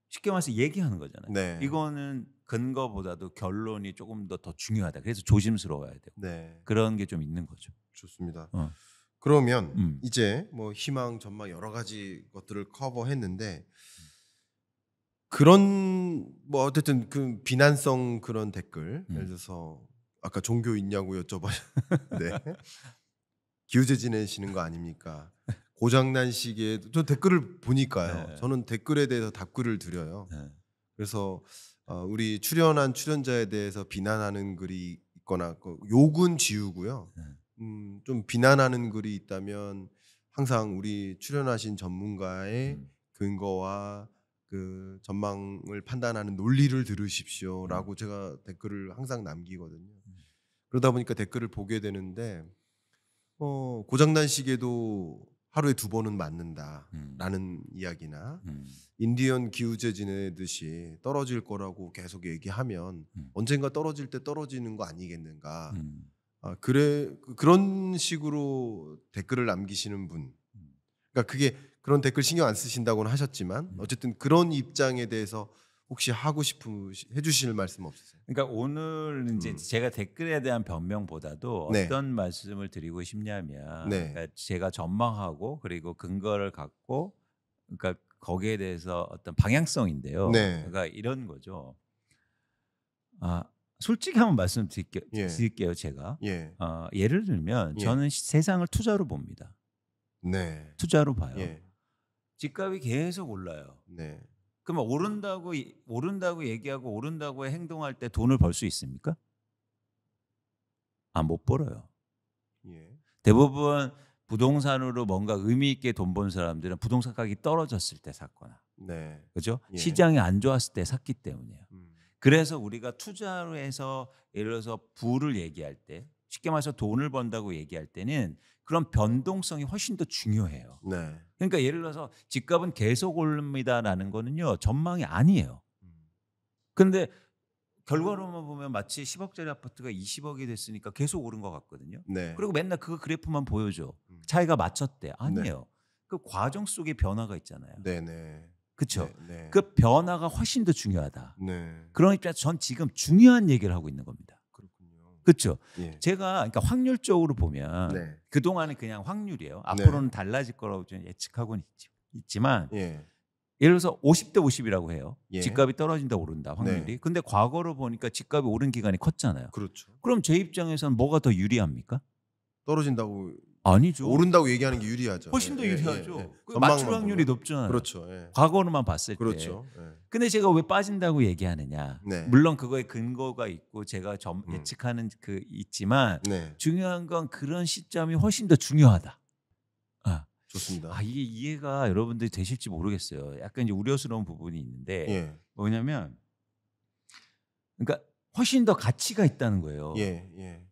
쉽게 말해서 얘기하는 거잖아요. 네. 이거는 근거보다도 결론이 조금 더 중요하다. 그래서 조심스러워야 되고 네. 그런 게 좀 있는 거죠. 좋습니다. 어. 그러면 이제 뭐 희망, 전망 여러 가지 것들을 커버했는데 그런 뭐 어쨌든 그 비난성 그런 댓글 예를 들어서 아까 종교 있냐고 여쭤봤는데 기우제 지내시는 거 아닙니까? 고장난 시계에 저 댓글을 보니까요. 네. 저는 댓글에 대해서 답글을 드려요. 네. 그래서 우리 출연한 출연자에 대해서 비난하는 글이 있거나 욕은 지우고요. 네. 좀 비난하는 글이 있다면 항상 우리 출연하신 전문가의 근거와 그 전망을 판단하는 논리를 들으십시오라고 제가 댓글을 항상 남기거든요. 그러다 보니까 댓글을 보게 되는데 고장난 시계도 하루에 2번은 맞는다라는 이야기나 인디언 기우제 지내듯이 떨어질 거라고 계속 얘기하면 언젠가 떨어질 때 떨어지는 거 아니겠는가. 그런 식으로 댓글을 남기시는 분. 그러니까 그게 그런 댓글 신경 안 쓰신다고는 하셨지만 어쨌든 그런 입장에 대해서 혹시 해주실 말씀 없으세요? 그러니까 오늘 이제 제가 댓글에 대한 변명보다도 네. 어떤 말씀을 드리고 싶냐면, 네. 그러니까 제가 전망하고 그리고 근거를 갖고, 그러니까 거기에 대해서 어떤 방향성인데요. 네. 그러니까 이런 거죠. 솔직히 한번 예. 드릴게요, 제가. 예. 예를 들면 예. 저는 세상을 투자로 봅니다. 네. 투자로 봐요. 예. 집값이 계속 올라요. 네. 그러면 오른다고 얘기하고 오른다고 행동할 때 돈을 벌 수 있습니까? 못 벌어요. 예. 대부분 부동산으로 뭔가 의미 있게 돈 번 사람들은 부동산 가격이 떨어졌을 때 샀거나, 네. 그죠? 예. 시장이 안 좋았을 때 샀기 때문이에요. 음. 그래서 우리가 투자로 해서 예를 들어서 부를 얘기할 때, 쉽게 말해서 돈을 번다고 얘기할 때는 그런 변동성이 훨씬 더 중요해요. 네. 그러니까 예를 들어서 집값은 계속 오릅니다라는 거는요, 전망이 아니에요. 근데 결과로만 보면 마치 10억짜리 아파트가 20억이 됐으니까 계속 오른 것 같거든요. 네. 그리고 맨날 그 그래프만 보여줘. 차이가 맞췄대. 아니에요. 네. 그 과정 속에 변화가 있잖아요. 네네. 그렇죠? 네. 네. 그 변화가 훨씬 더 중요하다. 네. 그런 입장에서 전 지금 중요한 얘기를 하고 있는 겁니다. 그렇군요. 그렇죠? 예. 제가 그러니까 확률적으로 보면 네. 그동안은 그냥 확률이에요. 앞으로는 달라질 거라고 좀 예측하고는 있지만 예. 예를 들어서 50대 50이라고 해요. 예. 집값이 떨어진다 오른다 확률이. 네. 근데 과거로 보니까 집값이 오른 기간이 컸잖아요. 그렇죠. 그럼 제 입장에서는 뭐가 더 유리합니까? 떨어진다고 아니죠. 오른다고 얘기하는 게 유리하죠. 훨씬 더 예, 유리하죠. 예, 예. 그 전망만 맞출 확률이 보면. 높잖아요. 그렇죠. 예. 과거로만 봤을 때. 그렇죠. 예. 근데 제가 왜 빠진다고 얘기하느냐? 네. 물론 그거에 근거가 있고 제가 예측하는 그 있지만 네. 중요한 건 그런 시점이 훨씬 더 중요하다. 좋습니다. 이게 이해가 여러분들이 되실지 모르겠어요. 약간 이제 우려스러운 부분이 있는데 예. 뭐냐면, 그러니까 훨씬 더 가치가 있다는 거예요. 예. 예.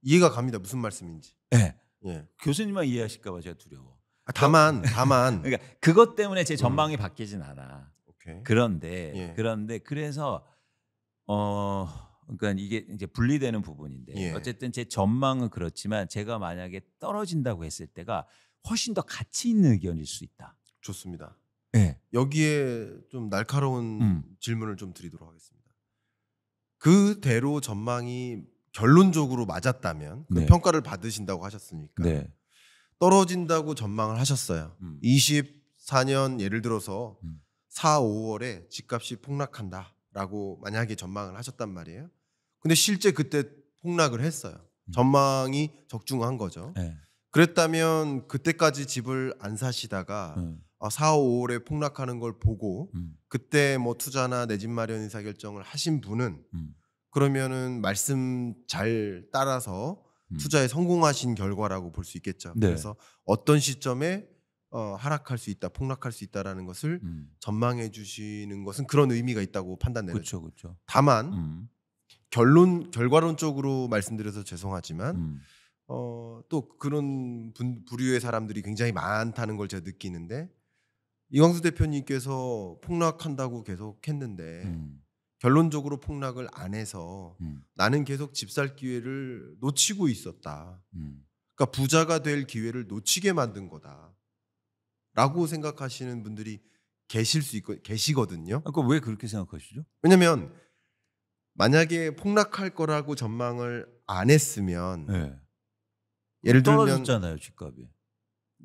이해가 갑니다. 무슨 말씀인지. 네. 예. 교수님만 이해하실까 봐 제가 두려워. 다만 그러니까 그것 때문에 제 전망이 바뀌진 않아. 오케이. 그런데 예. 그래서 그러니까 이게 이제 분리되는 부분인데 예. 어쨌든 제 전망은 그렇지만 제가 만약에 떨어진다고 했을 때가 훨씬 더 가치 있는 의견일 수 있다. 좋습니다. 네. 여기에 좀 날카로운 질문을 좀 드리도록 하겠습니다. 그대로 전망이 결론적으로 맞았다면 그 네. 평가를 받으신다고 하셨으니까 네. 떨어진다고 전망을 하셨어요. 24년 예를 들어서 4, 5월에 집값이 폭락한다라고 만약에 전망을 하셨단 말이에요. 근데 실제 그때 폭락을 했어요. 전망이 적중한 거죠. 네. 그랬다면 그때까지 집을 안 사시다가 4, 5월에 폭락하는 걸 보고 그때 뭐 투자나 내 집 마련 의사결정을 하신 분은 그러면은 말씀 잘 따라서 투자에 성공하신 결과라고 볼 수 있겠죠. 네. 그래서 어떤 시점에 하락할 수 있다, 폭락할 수 있다라는 것을 전망해 주시는 것은 그런 의미가 있다고 판단되죠. 그렇죠. 다만 결과론적으로 말씀드려서 죄송하지만 또 그런 부류의 사람들이 굉장히 많다는 걸 제가 느끼는데, 이광수 대표님께서 폭락한다고 계속 했는데 결론적으로 폭락을 안 해서 나는 계속 집 살 기회를 놓치고 있었다. 그러니까 부자가 될 기회를 놓치게 만든 거다라고 생각하시는 분들이 계시거든요. 그럼 왜 그렇게 생각하시죠? 왜냐하면 만약에 폭락할 거라고 전망을 안 했으면 네. 예를 들면 떨어졌잖아요, 집값이.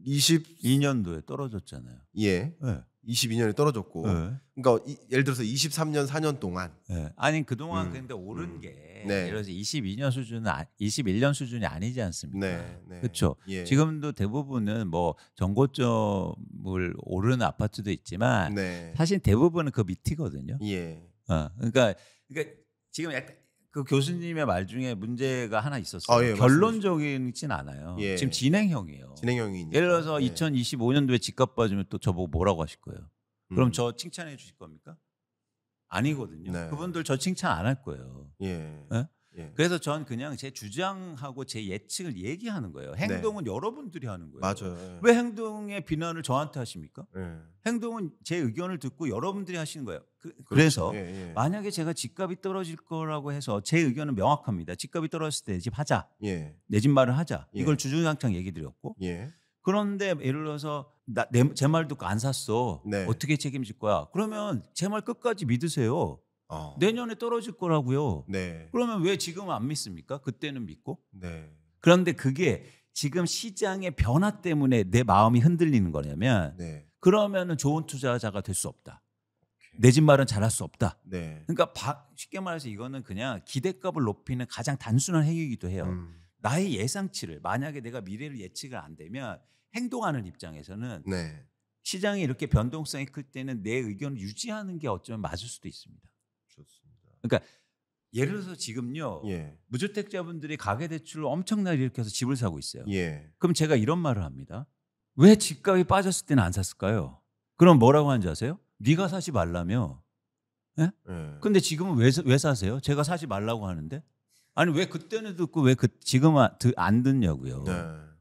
20 2년도에 떨어졌잖아요. 예. 네. 22년에 떨어졌고, 네. 그러니까 예를 들어서 23년 4년 동안 네. 아니 그동안 근데 오른 게 네. 예를 들어서 22년 수준은 21년 수준이 아니지 않습니까? 네, 네. 그렇죠. 예. 지금도 대부분은 뭐 정고점을 오르는 아파트도 있지만 네. 사실 대부분은 그 밑이거든요. 예. 그러니까 지금 약간 그 교수님의 말 중에 문제가 하나 있었어요. 아, 예, 결론적이진 않아요. 예. 지금 진행형이에요. 진행형이니까. 예를 들어서 예. 2025년도에 집값 빠지면 또 저보고 뭐라고 하실 거예요? 그럼 저 칭찬해 주실 겁니까? 아니거든요. 네. 그분들 저 칭찬 안 할 거예요. 예. 예? 예. 그래서 전 그냥 제 주장하고 제 예측을 얘기하는 거예요. 행동은 여러분들이 하는 거예요. 맞아요. 예. 왜 행동의 비난을 저한테 하십니까? 예. 행동은 제 의견을 듣고 여러분들이 하시는 거예요. 그렇죠. 그래서 예, 예. 만약에 제가 집값이 떨어질 거라고 해서 제 의견은 명확합니다. 집값이 떨어졌을 때 내 집 하자. 예. 내 집 마련 하자. 예. 이걸 주주장창 얘기 드렸고 예. 그런데 예를 들어서 제 말 듣고 안 샀어. 네. 어떻게 책임질 거야? 그러면 제 말 끝까지 믿으세요. 내년에 떨어질 거라고요. 네. 그러면 왜 지금은 안 믿습니까? 그때는 믿고. 네. 그런데 그게 지금 시장의 변화 때문에 내 마음이 흔들리는 거냐면 네. 그러면은 좋은 투자자가 될 수 없다. 내 집 마련 잘할 수 없다. 네. 그러니까 쉽게 말해서 이거는 그냥 기대값을 높이는 가장 단순한 행위이기도 해요. 나의 예상치를 만약에 내가 미래를 예측을 안 되면 행동하는 입장에서는 네. 시장이 이렇게 변동성이 클 때는 내 의견을 유지하는 게 어쩌면 맞을 수도 있습니다. 좋습니다. 그러니까 예를 들어서 지금요. 예. 무주택자분들이 가계대출을 엄청나게 일으켜서 집을 사고 있어요. 예. 그럼 제가 이런 말을 합니다. 왜 집값이 빠졌을 때는 안 샀을까요? 그럼 뭐라고 하는지 아세요? 네가 사지 말라며. 예? 예. 근데 지금은 왜 사세요? 제가 사지 말라고 하는데. 아니 왜 그때는 듣고 왜 지금은 안 듣냐고요. 네.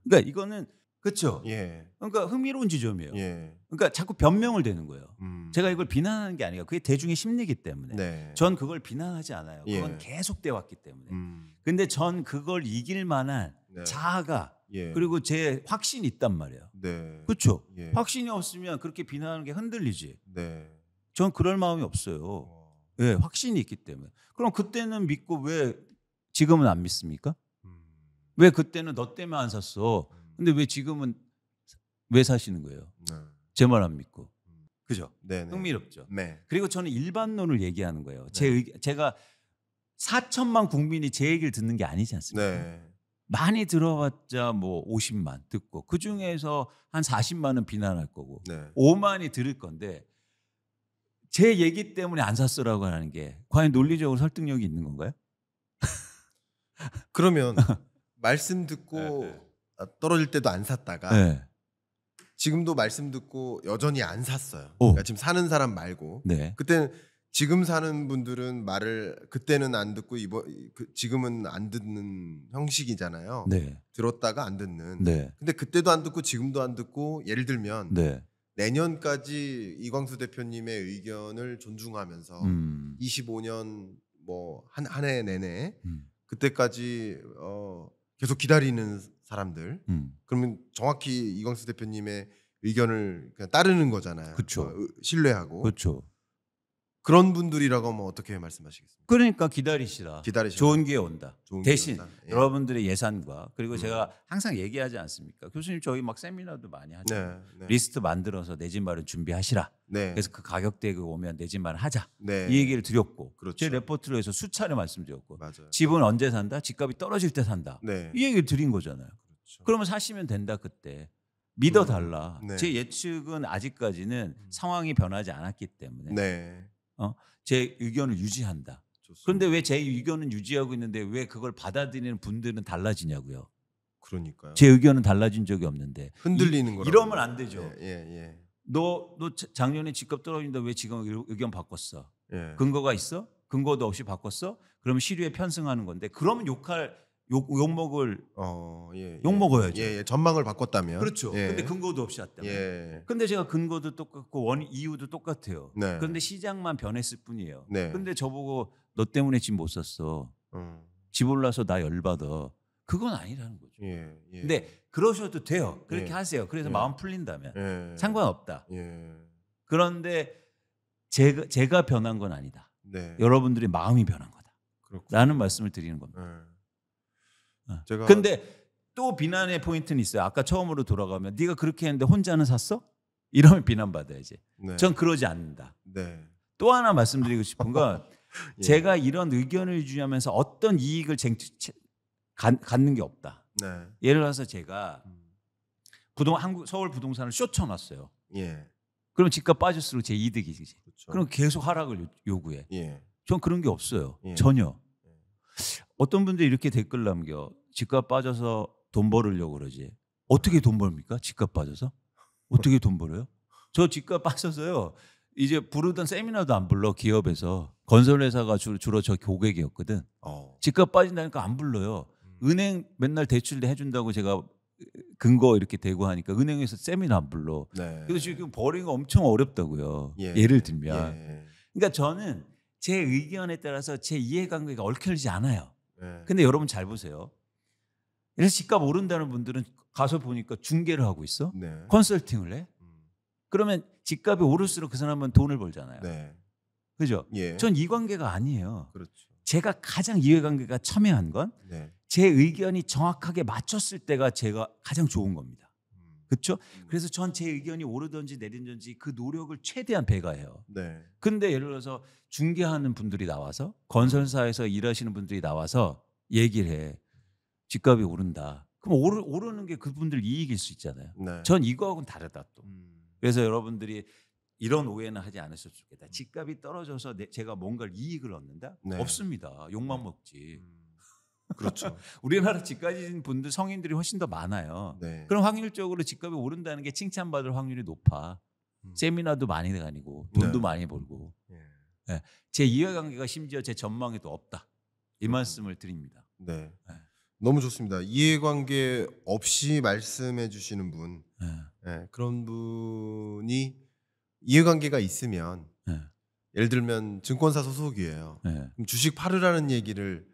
그러니까 이거는 그렇죠. 예. 그러니까 흥미로운 지점이에요. 예. 그러니까 자꾸 변명을 대는 거예요. 음. 제가 이걸 비난하는 게 아니라 그게 대중의 심리이기 때문에. 네. 전 그걸 비난하지 않아요. 그건 예. 계속 돼 왔기 때문에. 음. 근데 전 그걸 이길 만한 네. 자아가 예. 그리고 제 확신이 있단 말이에요. 네. 그렇죠. 예. 확신이 없으면 그렇게 비난하는 게 흔들리지. 네. 전 그럴 마음이 없어요. 예, 확신이 있기 때문에. 그럼 그때는 믿고 왜 지금은 안 믿습니까? 음. 왜 그때는 너 때문에 안 샀어? 근데 왜 지금은 왜 사시는 거예요? 네. 제 말 안 믿고. 그죠? 네. 네. 흥미롭죠. 네. 그리고 저는 일반론을 얘기하는 거예요. 제가 4천만 국민이 제 얘기를 듣는 게 아니지 않습니까? 네. 많이 들어봤자 뭐 50만 듣고 그 중에서 한 40만은 비난할 거고 네. 5만이 들을 건데 제 얘기 때문에 안 샀어라고 하는 게 과연 논리적으로 설득력이 있는 건가요? 그러면 말씀 듣고 네. 떨어질 때도 안 샀다가 네. 지금도 말씀 듣고 여전히 안 샀어요. 오. 그러니까 지금 사는 사람 말고 네. 그때는 지금 사는 분들은 말을 그때는 안 듣고 지금은 안 듣는 형식이잖아요. 네. 들었다가 안 듣는. 네. 근데 그때도 안 듣고 지금도 안 듣고 예를 들면 네. 내년까지 이광수 대표님의 의견을 존중하면서 25년 뭐 한 해 내내 그때까지 계속 기다리는 사람들 그러면 정확히 이광수 대표님의 의견을 그냥 따르는 거잖아요. 그쵸. 신뢰하고 그렇죠. 그런 분들이라고 하면 어떻게 말씀하시겠습니까? 그러니까 기다리시라. 기다리시라. 좋은 기회 온다. 좋은 기회 대신 온다. 예. 여러분들의 예산과 그리고 제가 항상 얘기하지 않습니까? 교수님 저희 막 세미나도 많이 하죠. 네, 네. 리스트 만들어서 내 집 마련 준비하시라. 네. 그래서 그 가격대에 오면 내 집 마련 하자. 네. 이 얘기를 드렸고 그렇죠. 제 레포트로 해서 수차례 말씀드렸고 맞아요. 집은 언제 산다? 집값이 떨어질 때 산다. 네. 이 얘기를 드린 거잖아요. 그렇죠. 그러면 사시면 된다 그때. 믿어달라. 네. 제 예측은 아직까지는 상황이 변하지 않았기 때문에 네. 제 의견을 유지한다. 좋습니다. 그런데 왜 제 의견은 유지하고 있는데 왜 그걸 받아들이는 분들은 달라지냐고요. 그러니까요. 제 의견은 달라진 적이 없는데 흔들리는 거라고. 이러면 안 되죠. 예. 너 작년에 집값 떨어진다 왜 지금 의견 바꿨어? 예. 근거가 있어? 근거도 없이 바꿨어? 그러면 시류에 편승하는 건데 그러면 욕먹을 예. 욕 먹어야죠. 예. 전망을 바꿨다면. 그렇죠. 예. 근데 근거도 없이 왔다면. 예. 근데 제가 근거도 똑같고 이유도 똑같아요. 네. 그런데 시장만 변했을 뿐이에요. 네. 근데 저보고 너 때문에 집 못 샀어. 음. 집 올라서 나 열받아. 그건 아니라는 거죠. 예. 예. 근데 그러셔도 돼요. 그렇게 예. 하세요. 그래서 예. 마음 풀린다면 예. 상관없다. 예. 그런데 제가 변한 건 아니다. 네. 여러분들이 마음이 변한 거다. 그렇군요. 라는 말씀을 드리는 겁니다. 예. 제가 근데 또 비난의 포인트는 있어요. 아까 처음으로 돌아가면 네가 그렇게 했는데 혼자는 샀어? 이러면 비난받아야지. 네. 전 그러지 않는다. 네. 또 하나 말씀드리고 싶은 건 예. 제가 이런 의견을 주냐면서 어떤 이익을 갖는 게 없다. 네. 예를 들어서 제가 서울 부동산을 쇼쳐놨어요. 예. 그럼 집값 빠질수록 제 이득이지. 그렇죠. 그럼 계속 하락을 요구해. 예. 전 그런 게 없어요. 예. 전혀. 어떤 분들이 이렇게 댓글 남겨. 집값 빠져서 돈 벌으려고 그러지. 어떻게 돈 벌입니까? 집값 빠져서? 어떻게 돈 벌어요? 저 집값 빠져서요. 이제 부르던 세미나도 안 불러. 기업에서. 건설회사가 주로 저 고객이었거든. 집값 빠진다니까 안 불러요. 은행 맨날 대출 해준다고 제가 근거 이렇게 대고 하니까 은행에서 세미나 안 불러. 네. 그래서 지금 벌이가 엄청 어렵다고요. 예. 예를 들면. 예. 그러니까 저는 제 의견에 따라서 제 이해관계가 얽혀지지 않아요. 예. 근데 여러분 잘 보세요. 그래서 집값 오른다는 분들은 가서 보니까 중개를 하고 있어. 네. 컨설팅을 해. 그러면 집값이 오를수록 그 사람은 돈을 벌잖아요. 네. 그죠? 예. 전 이 관계가 아니에요. 그렇죠. 제가 가장 이해관계가 첨예한 건 제 네. 의견이 정확하게 맞췄을 때가 제가 가장 좋은 겁니다. 그렇죠? 그래서 전 제 의견이 오르든지 내리든지 그 노력을 최대한 배가해요. 네. 근데 예를 들어서 중개하는 분들이 나와서 건설사에서 일하시는 분들이 나와서 얘기를 해. 집값이 오른다. 그럼 오르는 게 그분들 이익일 수 있잖아요. 네. 전 이거하고는 다르다 또. 그래서 여러분들이 이런 오해는 하지 않으셨으면 좋겠다. 집값이 떨어져서 제가 뭔가를 이익을 얻는다? 네. 없습니다. 욕만 먹지. 그렇죠. 우리나라 집 가진 분들 성인들이 훨씬 더 많아요. 네. 그럼 확률적으로 집값이 오른다는 게 칭찬받을 확률이 높아. 세미나도 많이 다니고 돈도 네. 많이 벌고. 예. 네. 제 이해관계가 심지어 제 전망에도 없다. 이 말씀을 드립니다. 네. 네. 너무 좋습니다. 이해관계 없이 말씀해 주시는 분, 네. 예, 그런 분이 이해관계가 있으면 네. 예를 들면 증권사 소속이에요. 네. 그럼 주식 팔으라는 얘기를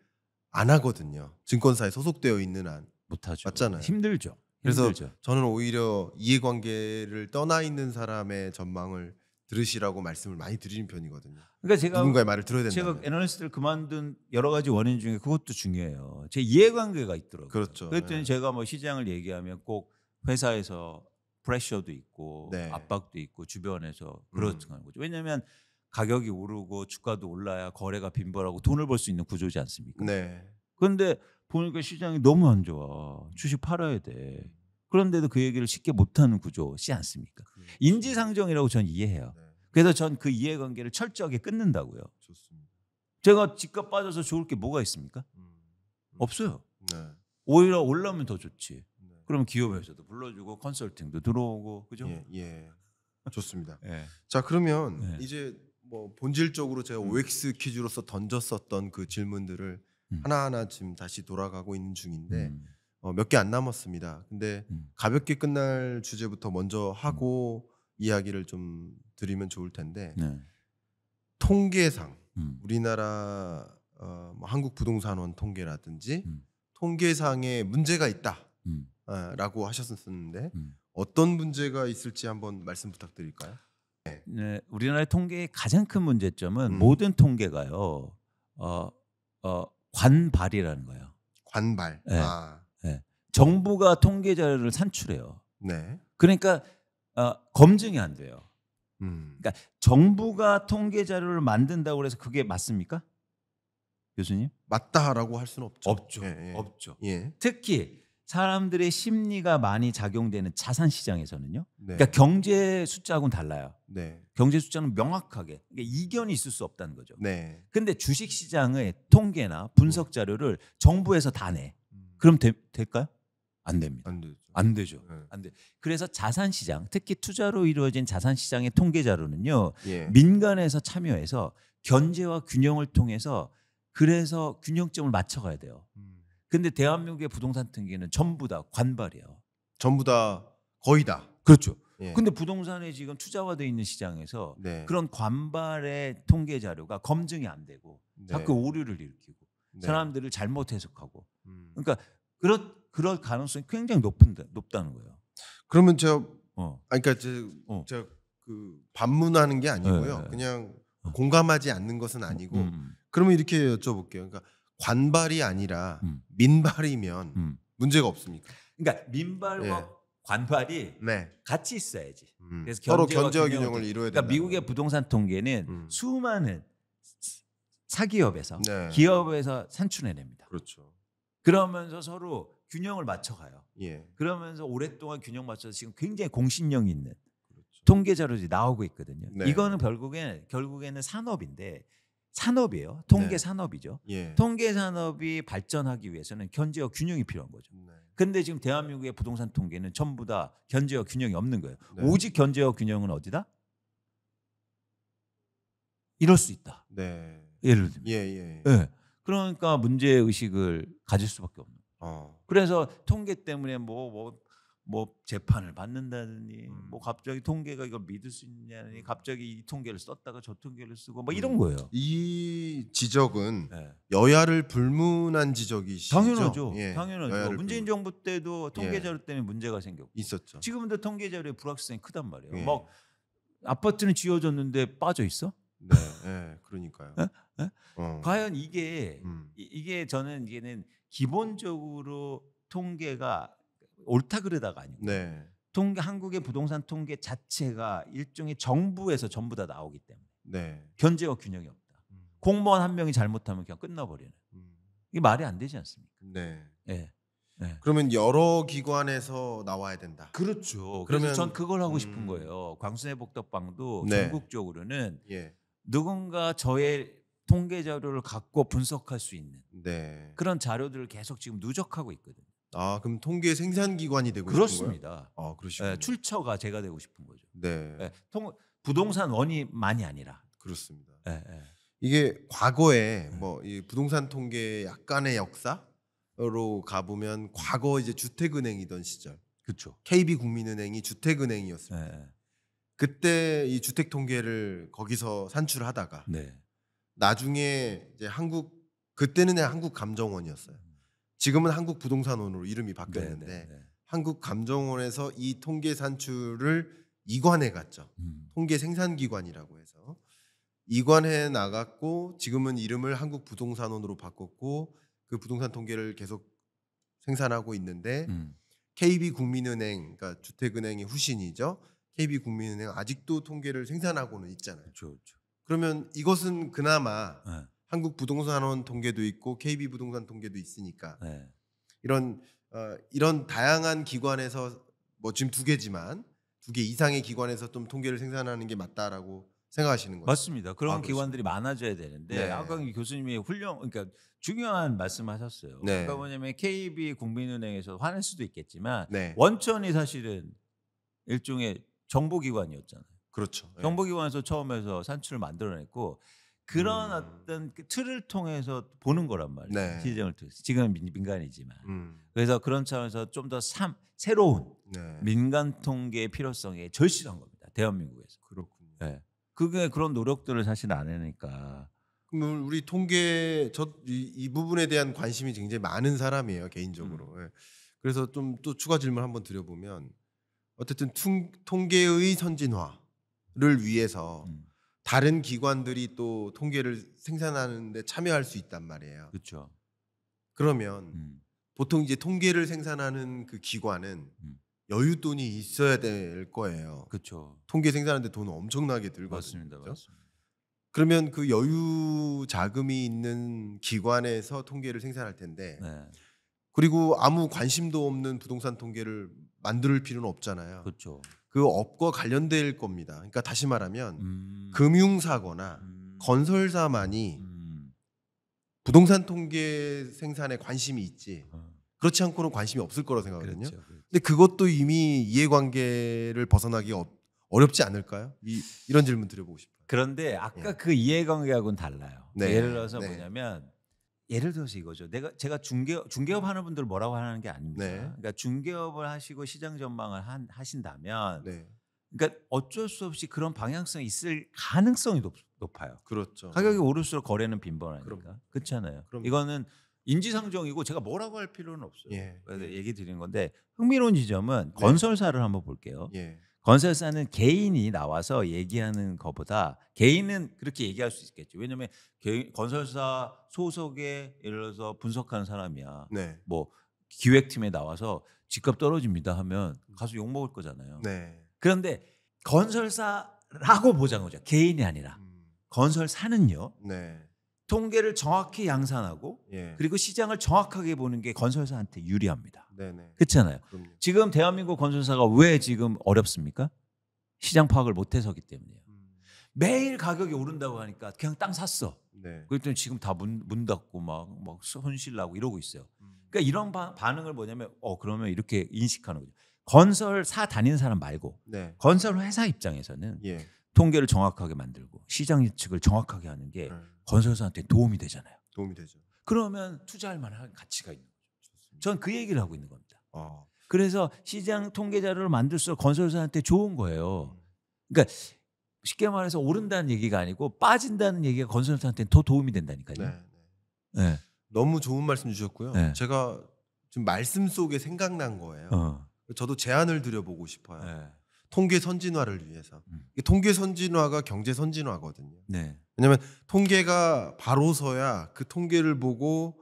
안 하거든요. 증권사에 소속되어 있는 한. 못하죠. 맞잖아요. 힘들죠. 그래서 힘들죠. 저는 오히려 이해관계를 떠나 있는 사람의 전망을 들으시라고 말씀을 많이 드리는 편이거든요. 그러니까 제가 누군가의 말을 들어야 제가 된다면. 애널리스트를 그만둔 여러 가지 원인 중에 그것도 중요해요. 제 이해관계가 있더라고요. 그렇죠. 그랬더니 네. 제가 뭐 시장을 얘기하면 꼭 회사에서 프레셔도 있고 네. 압박도 있고 주변에서 그렇다는 거죠. 왜냐하면 가격이 오르고 주가도 올라야 거래가 빈번하고 돈을 벌 수 있는 구조지 않습니까? 네. 그런데 보니까 시장이 너무 안 좋아. 주식 팔아야 돼. 그런데도 그 얘기를 쉽게 못하는 구조지 않습니까? 그렇죠. 인지상정이라고 전 이해해요. 네. 그래서 전 그 이해관계를 철저하게 끊는다고요. 좋습니다. 제가 집값 빠져서 좋을 게 뭐가 있습니까? 없어요. 네. 오히려 올라오면 더 좋지. 네. 그러면 기업에서도 불러주고 컨설팅도 들어오고 그죠? 예, 예. 좋습니다. 예. 자, 그러면 네. 이제 뭐 본질적으로 제가 OX 퀴즈로서 던졌었던 그 질문들을 하나하나 지금 다시 돌아가고 있는 중인데 몇 개 안 남았습니다. 근데 가볍게 끝날 주제부터 먼저 하고 이야기를 좀 드리면 좋을 텐데 네. 통계상 우리나라 뭐 한국부동산원 통계라든지 통계상에 문제가 있다라고 하셨었는데 어떤 문제가 있을지 한번 말씀 부탁드릴까요? 네, 우리나라의 통계의 가장 큰 문제점은 모든 통계가요. 관발이라는 거예요. 관발. 네. 아, 네. 정부가 통계 자료를 산출해요. 네. 그러니까 검증이 안 돼요. 그러니까 정부가 통계 자료를 만든다고 해서 그게 맞습니까? 교수님? 맞다라고 할 수는 없죠. 없죠. 예, 예. 없죠. 예. 특히 사람들의 심리가 많이 작용되는 자산 시장에서는요. 네. 그러니까 경제 숫자하고는 달라요. 네. 경제 숫자는 명확하게 그러니까 이견이 있을 수 없다는 거죠. 네. 근데 주식 시장의 통계나 분석 자료를 정부에서 다 내. 그럼 될까요? 안 됩니다. 안 되죠. 안 되죠. 네. 안 돼. 그래서 자산 시장, 특히 투자로 이루어진 자산 시장의 통계 자료는요. 예. 민간에서 참여해서 견제와 균형을 통해서 그래서 균형점을 맞춰가야 돼요. 근데 대한민국의 부동산 통계는 전부 다 관발이에요. 전부 다 거의 다. 그렇죠. 예. 근데 부동산에 지금 투자화되어 있는 시장에서 네. 그런 관발의 통계 자료가 검증이 안 되고 네. 자꾸 오류를 일으키고 네. 사람들을 잘못 해석하고 음. 그러니까 그럴 가능성이 굉장히 높다는 거예요. 그러면 제가 어. 그러니까 제가 그 반문하는 게 아니고요. 네. 그냥 공감하지 않는 것은 아니고 그러면 이렇게 여쭤볼게요. 그러니까 관발이 아니라 민발이면 문제가 없습니까? 그러니까 민발과 예. 관발이 네. 같이 있어야지. 그래서 서로 견제와 견제와 균형을 균형을 이루어야 그러니까 된다. 미국의 부동산 통계는 수많은 사기업에서 네. 기업에서 산출해냅니다. 그렇죠. 그러면서 서로 균형을 맞춰가요. 예. 그러면서 오랫동안 균형 맞춰서 지금 굉장히 공신력 있는 그렇죠. 통계 자료들이 나오고 있거든요. 네. 이거는 결국에는 산업인데 산업이에요. 통계 네. 산업이죠. 예. 통계 산업이 발전하기 위해서는 견제와 균형이 필요한 거죠. 네. 근데 지금 대한민국의 부동산 통계는 전부 다 견제와 균형이 없는 거예요. 네. 오직 견제와 균형은 어디다? 이럴 수 있다. 네. 예를 들면. 예. 네. 그러니까 문제 의식을 가질 수밖에 없는 거예요. 그래서 통계 때문에 뭐 재판을 받는다느니 뭐 갑자기 통계가 이걸 믿을 수 있냐니 갑자기 이 통계를 썼다가 저 통계를 쓰고 뭐 이런 거예요. 이 지적은 네. 여야를 불문한 지적이시죠? 당연하죠. 예. 당연하죠. 여야를 문재인 정부 때도 통계 예. 자료 때문에 문제가 생겼고 있었죠. 지금도 통계 자료에 불확실성이 크단 말이에요. 예. 막 아파트는 지어졌는데 빠져 있어? 네. 예. 그러니까요. 예? 과연 이게 저는 이게는 기본적으로 통계가 옳다 그르다가 아니고 네. 한국의 부동산 통계 자체가 일종의 정부에서 전부 다 나오기 때문에 네. 견제와 균형이 없다. 공무원 한 명이 잘못하면 그냥 끝나버리는. 이게 말이 안 되지 않습니까? 네. 예. 네. 그러면 여러 기관에서 나와야 된다. 그렇죠. 그러면 그래서 전 그걸 하고 싶은 거예요. 광순회 복덕방도 네. 전국적으로는 예. 누군가 저의 통계 자료를 갖고 분석할 수 있는 네. 그런 자료들을 계속 지금 누적하고 있거든요. 아, 그럼 통계 생산 기관이 되고 싶은 거예요? 그렇습니다. 아, 그러시군요. 예, 출처가 제가 되고 싶은 거죠. 네. 예, 부동산 원이만이 아니라. 그렇습니다. 예. 이게 과거에 뭐 이 부동산 통계 약간의 역사로 가보면 과거 이제 주택은행이던 시절, 그렇죠. KB국민은행이 주택은행이었습니다. 예. 그때 이 주택 통계를 거기서 산출하다가 네. 나중에 이제 그때는 한국감정원이었어요. 지금은 한국부동산원으로 이름이 바뀌었는데 네. 한국감정원에서 이 통계 산출을 이관해 갔죠. 통계 생산기관이라고 해서 이관해 나갔고 지금은 이름을 한국부동산원으로 바꿨고 그 부동산 통계를 계속 생산하고 있는데 KB국민은행, 그러니까 주택은행의 후신이죠. KB국민은행 아직도 통계를 생산하고는 있잖아요. 그렇죠. 그러면 이것은 그나마 네. 한국부동산원 통계도 있고 KB부동산 통계도 있으니까 네. 이런 다양한 기관에서 뭐 지금 두 개지만 두 개 이상의 기관에서 좀 통계를 생산하는 게 맞다라고 생각하시는 거죠? 맞습니다. 그런 아, 기관들이 많아져야 되는데 네. 아까 교수님이 그러니까 중요한 말씀하셨어요. 네. 그러니까 뭐냐면 KB국민은행에서 화낼 수도 있겠지만 네. 원천이 사실은 일종의 정보기관이었잖아요. 그렇죠. 네. 정보기관에서 처음에서 산출을 만들어냈고 그런 어떤 그 틀을 통해서 보는 거란 말이에요. 네. 시정을 통해서. 지금은 민간이지만. 음. 그래서 그런 차원에서 좀 더 새로운 네. 민간 통계의 필요성에 절실한 겁니다. 대한민국에서. 그렇군요. 네. 그게 그런 노력들을 사실 안 하니까. 그럼 우리 통계 이 부분에 대한 관심이 굉장히 많은 사람이에요, 개인적으로. 예. 그래서 좀 또 추가 질문 한번 드려보면 어쨌든 통계의 선진화를 위해서 다른 기관들이 또 통계를 생산하는 데 참여할 수 있단 말이에요. 그렇죠. 그러면 보통 이제 통계를 생산하는 그 기관은 여윳돈이 있어야 될 거예요. 그렇죠. 통계 생산하는데 돈은 엄청나게 들거든요. 맞습니다. 그죠? 맞습니다. 그러면 그 여유 자금이 있는 기관에서 통계를 생산할 텐데 네. 그리고 아무 관심도 없는 부동산 통계를 만들 필요는 없잖아요. 그렇죠. 그 업과 관련될 겁니다. 그러니까 다시 말하면 그 금융사거나 건설사만이 부동산 통계 생산에 관심이 있지 그렇지 않고는 관심이 없을 거라고 생각하거든요. 그렇죠. 근데 그것도 이미 이해관계를 벗어나기 어렵지 않을까요? 이런 질문 드려보고 싶어요. 그런데 아까 그 이해관계하고는 달라요. 네. 예를 들어서 네. 뭐냐면 예를 들어서 이거죠. 제가 중개업 하는 분들 뭐라고 하는 게 아닙니다. 네. 그러니까 중개업을 하시고 시장 전망을 하신다면 네, 그러니까 어쩔 수 없이 그런 방향성이 있을 가능성이 높아요. 그렇죠. 가격이 오를수록 거래는 빈번하니까. 그럼. 그렇잖아요. 그럼. 이거는 인지상정이고 제가 뭐라고 할 필요는 없어요. 예. 그래서 얘기 드리는 건데 흥미로운 지점은 건설사를 한번 볼게요. 예, 건설사는 개인이 나와서 얘기하는 것보다 개인은 그렇게 얘기할 수 있겠죠. 왜냐하면 건설사 소속의 예를 들어서 분석하는 사람이야. 네, 뭐 기획팀에 나와서 집값 떨어집니다 하면 가서 욕 먹을 거잖아요. 네. 그런데 건설사라고 보자는 거죠. 개인이 아니라 건설사는요. 네. 통계를 정확히 양산하고 예. 그리고 시장을 정확하게 보는 게 건설사한테 유리합니다. 네네. 그렇잖아요. 그럼요. 지금 대한민국 건설사가 왜 지금 어렵습니까? 시장 파악을 못해서기 때문이에요. 매일 가격이 오른다고 하니까 그냥 땅 샀어. 네. 그랬더니 지금 다 문 닫고 막 손실 나고 이러고 있어요. 그러니까 이런 반응을 뭐냐면 그러면 이렇게 인식하는 거죠. 건설사 다니는 사람 말고 네. 건설 회사 입장에서는 예. 통계를 정확하게 만들고 시장 예측을 정확하게 하는 게 건설사한테 도움이 되잖아요. 도움이 되죠. 그러면 투자할 만한 가치가 있는 거죠. 전 그 얘기를 하고 있는 겁니다. 어. 그래서 시장 통계 자료를 만들수록 건설사한테 좋은 거예요. 그러니까 쉽게 말해서 오른다는 얘기가 아니고 빠진다는 얘기가 건설사한테는 더 도움이 된다니까요. 네. 네. 너무 좋은 말씀 주셨고요. 네. 제가 지금 말씀 속에 생각난 거예요. 저도 제안을 드려보고 싶어요. 네. 통계 선진화를 위해서. 이 통계 선진화가 경제 선진화거든요. 네. 왜냐하면 통계가 바로서야 그 통계를 보고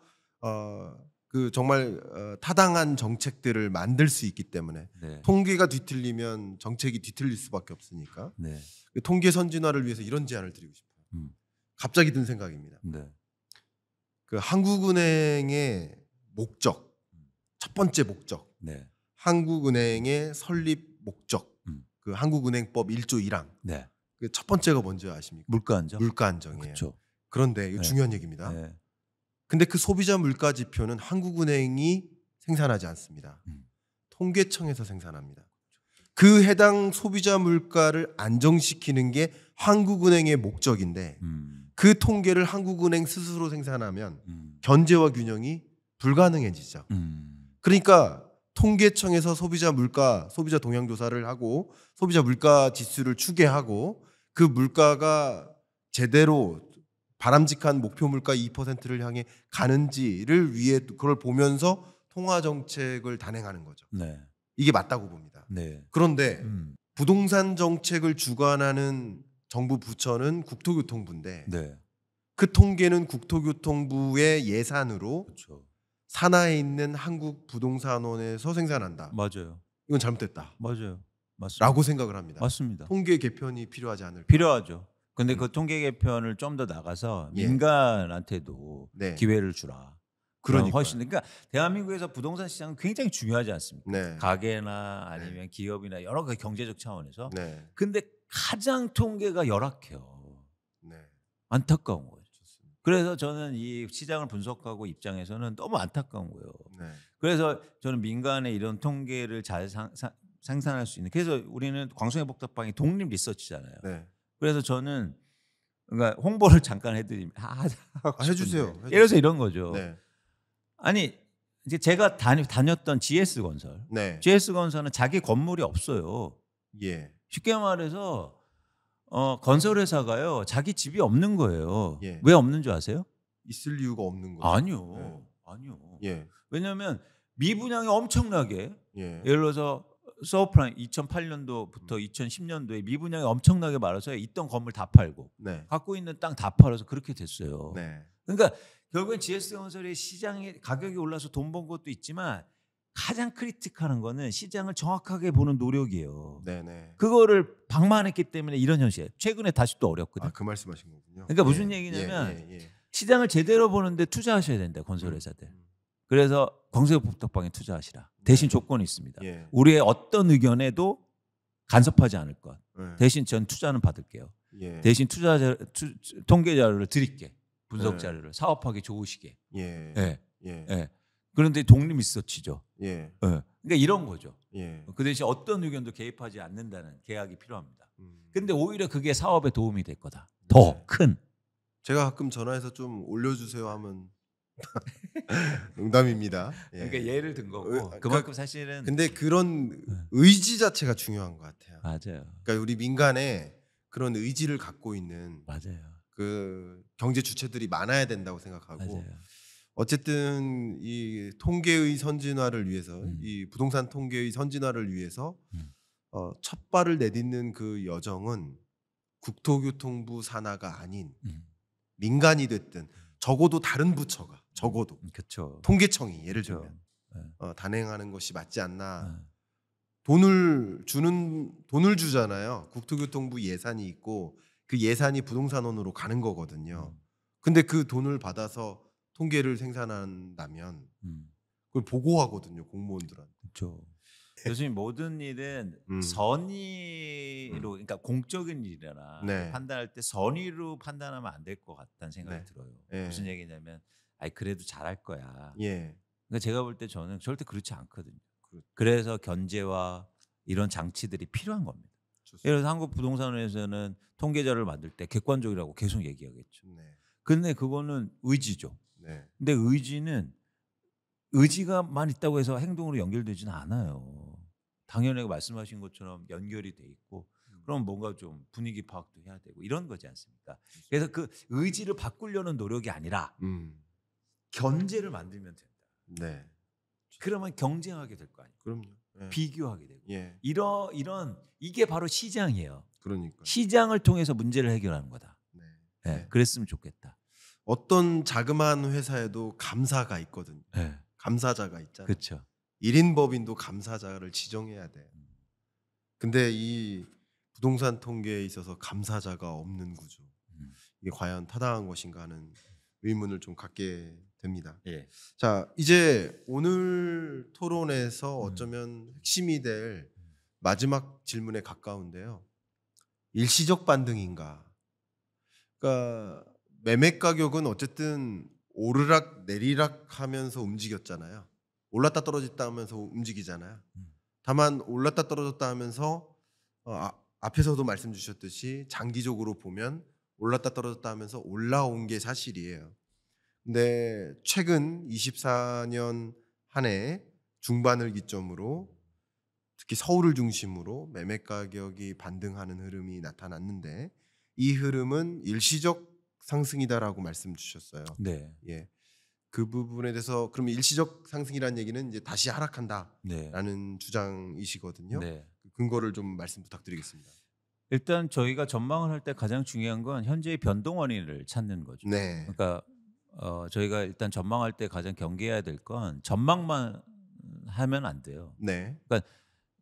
그 정말 타당한 정책들을 만들 수 있기 때문에 네. 통계가 뒤틀리면 정책이 뒤틀릴 수밖에 없으니까 네. 그 통계 선진화를 위해서 이런 제안을 드리고 싶어요. 갑자기 든 생각입니다. 네. 그 한국은행의 목적, 첫 번째 목적, 네. 한국은행의 설립 목적, 그 한국은행법 1조 1항. 네. 그 첫 번째가 뭔지 아십니까? 물가 안정. 물가 안정이에요. 그렇죠. 그런데 이거 네. 중요한 얘기입니다. 네. 근데 그 소비자 물가 지표는 한국은행이 생산하지 않습니다. 통계청에서 생산합니다. 그 해당 소비자 물가를 안정시키는 게 한국은행의 목적인데 그 통계를 한국은행 스스로 생산하면 견제와 균형이 불가능해지죠. 그러니까 통계청에서 소비자 물가, 소비자 동향 조사를 하고 소비자 물가 지수를 추계하고 그 물가가 제대로 바람직한 목표 물가 2%를 향해 가는지를 위해 그걸 보면서 통화 정책을 단행하는 거죠. 네. 이게 맞다고 봅니다. 네. 그런데 부동산 정책을 주관하는 정부 부처는 국토교통부인데 네. 그 통계는 국토교통부의 예산으로 그렇죠. 산하에 있는 한국부동산원에서 생산한다. 맞아요. 이건 잘못됐다. 맞아요. 맞습니다. 라고 생각을 합니다. 맞습니다. 통계 개편이 필요하지 않을까. 필요하죠. 근데 그 통계 개편을 좀 더 나가서 예. 민간한테도 네. 기회를 주라. 그러니까요. 훨씬 그러니까 대한민국에서 부동산 시장은 굉장히 중요하지 않습니까? 네. 가게나 아니면 기업이나 여러 가지 경제적 차원에서. 네. 근데 가장 통계가 열악해요. 네. 안타까운 거예요. 좋습니다. 그래서 저는 이 시장을 분석하고 입장에서는 너무 안타까운 거예요. 네. 그래서 저는 민간의 이런 통계를 잘 생산할 수 있는. 그래서 우리는 광성의 복덕방이 독립 리서치잖아요. 네. 그래서 저는 그러니까 홍보를 잠깐 해드리면 해주세요. 예를 들어서 이런 거죠. 네. 아니 이제 제가 다녔던 GS건설, 네. GS건설은 자기 건물이 없어요. 예. 쉽게 말해서 건설회사가요 자기 집이 없는 거예요. 예. 왜 없는 줄 아세요? 있을 이유가 없는 거죠. 아니요, 네. 아니요. 예. 왜냐하면 미분양이 엄청나게 예. 예를 들어서 서브프라임 2008년도부터 2010년도에 미분양이 엄청나게 많아서 있던 건물 다 팔고 네. 갖고 있는 땅 다 팔아서 그렇게 됐어요. 네. 그러니까 결국엔 GS건설의 시장의 가격이 올라서 돈 번 것도 있지만 가장 크리티컬한 거는 시장을 정확하게 보는 노력이에요. 네. 네. 그거를 방만했기 때문에 이런 현실. 최근에 다시 또 어렵거든. 그 말씀하신 거군요. 그러니까 무슨 예. 얘기냐면 예. 시장을 제대로 보는데 투자하셔야 된다 건설회사들. 그래서 광성의 복덕방에 투자하시라. 대신 조건이 있습니다. 예. 우리의 어떤 의견에도 간섭하지 않을 것. 예. 대신 전 투자는 받을게요. 예. 대신 통계 자료를 드릴게. 분석 네. 자료를 사업하기 좋으시게. 예. 예. 예. 예. 그런데 독립 리서치죠. 예. 예. 그러니까 이런 거죠. 예. 그 대신 어떤 의견도 개입하지 않는다는 계약이 필요합니다. 근데 오히려 그게 사업에 도움이 될 거다. 더 큰. 제가 가끔 전화해서 좀 올려주세요 하면 농담입니다. 예. 그러니까 예를 든 거고 그러니까 그만큼 사실은 근데 그런 의지 자체가 중요한 것 같아요. 맞아요. 그러니까 우리 민간에 그런 의지를 갖고 있는 맞아요. 그 경제 주체들이 많아야 된다고 생각하고 맞아요. 어쨌든 이 통계의 선진화를 위해서 이 부동산 통계의 선진화를 위해서 첫 발을 내딛는 그 여정은 국토교통부 산하가 아닌 민간이 됐든 적어도 다른 부처가 적어도 그렇죠. 통계청이 예를 그렇죠. 들면 단행하는 것이 맞지 않나. 네. 돈을 주잖아요. 국토교통부 예산이 있고 그 예산이 부동산원으로 가는 거거든요. 근데 그 돈을 받아서 통계를 생산한다면 음. 그걸 보고하거든요, 공무원들한테. 그렇죠. 교수님 모든 일은 음. 선의로 그러니까 공적인 일이나 네. 판단할 때 선의로 판단하면 안 될 것 같다는 생각이 네. 들어요. 예. 무슨 얘기냐면 아이 그래도 잘할 거야. 예. 그러니까 제가 볼 때 저는 절대 그렇지 않거든요. 그렇죠. 그래서 견제와 이런 장치들이 필요한 겁니다. 좋습니다. 예를 들어서 한국부동산원에서는 통계자를 만들 때 객관적이라고 계속 얘기하겠죠. 네. 근데 그거는 의지죠. 네. 근데 의지가만 있다고 해서 행동으로 연결되지는 않아요. 당연히 말씀하신 것처럼 연결이 돼 있고 그럼 뭔가 좀 분위기 파악도 해야 되고 이런 거지 않습니까? 그래서 그 의지를 바꾸려는 노력이 아니라 견제를 만들면 된다. 네. 그러면 경쟁하게 될 거 아니에요. 그럼요. 예. 비교하게 되고. 예. 이런 이게 바로 시장이에요. 그러니까. 시장을 통해서 문제를 해결하는 거다. 네. 예, 네. 그랬으면 좋겠다. 어떤 자그마한 회사에도 감사가 있거든요. 예, 감사자가 있잖아요. 그렇죠. 1인 법인도 감사자를 지정해야 돼요. 근데 이 부동산 통계에 있어서 감사자가 없는 구조. 이게 과연 타당한 것인가 하는 의문을 좀 갖게 됩니다. 예. 자, 이제 오늘 토론에서 어쩌면 핵심이 될 마지막 질문에 가까운데요. 일시적 반등인가? 그러니까 매매 가격은 어쨌든 오르락 내리락 하면서 움직였잖아요. 올랐다 떨어졌다 하면서 움직이잖아요. 다만 올랐다 떨어졌다 하면서 앞에서도 말씀 주셨듯이 장기적으로 보면 올랐다 떨어졌다 하면서 올라온 게 사실이에요. 근데 최근 24년 한 해 중반을 기점으로 특히 서울을 중심으로 매매 가격이 반등하는 흐름이 나타났는데 이 흐름은 일시적 상승이다라고 말씀 주셨어요. 네. 예. 그 부분에 대해서 그럼 일시적 상승이라는 얘기는 이제 다시 하락한다라는 네. 주장이시거든요. 네. 근거를 좀 말씀 부탁드리겠습니다. 일단 저희가 전망을 할 때 가장 중요한 건 현재의 변동 원인을 찾는 거죠. 네. 그러니까 저희가 일단 전망할 때 가장 경계해야 될 건 전망만 하면 안 돼요. 네. 그러니까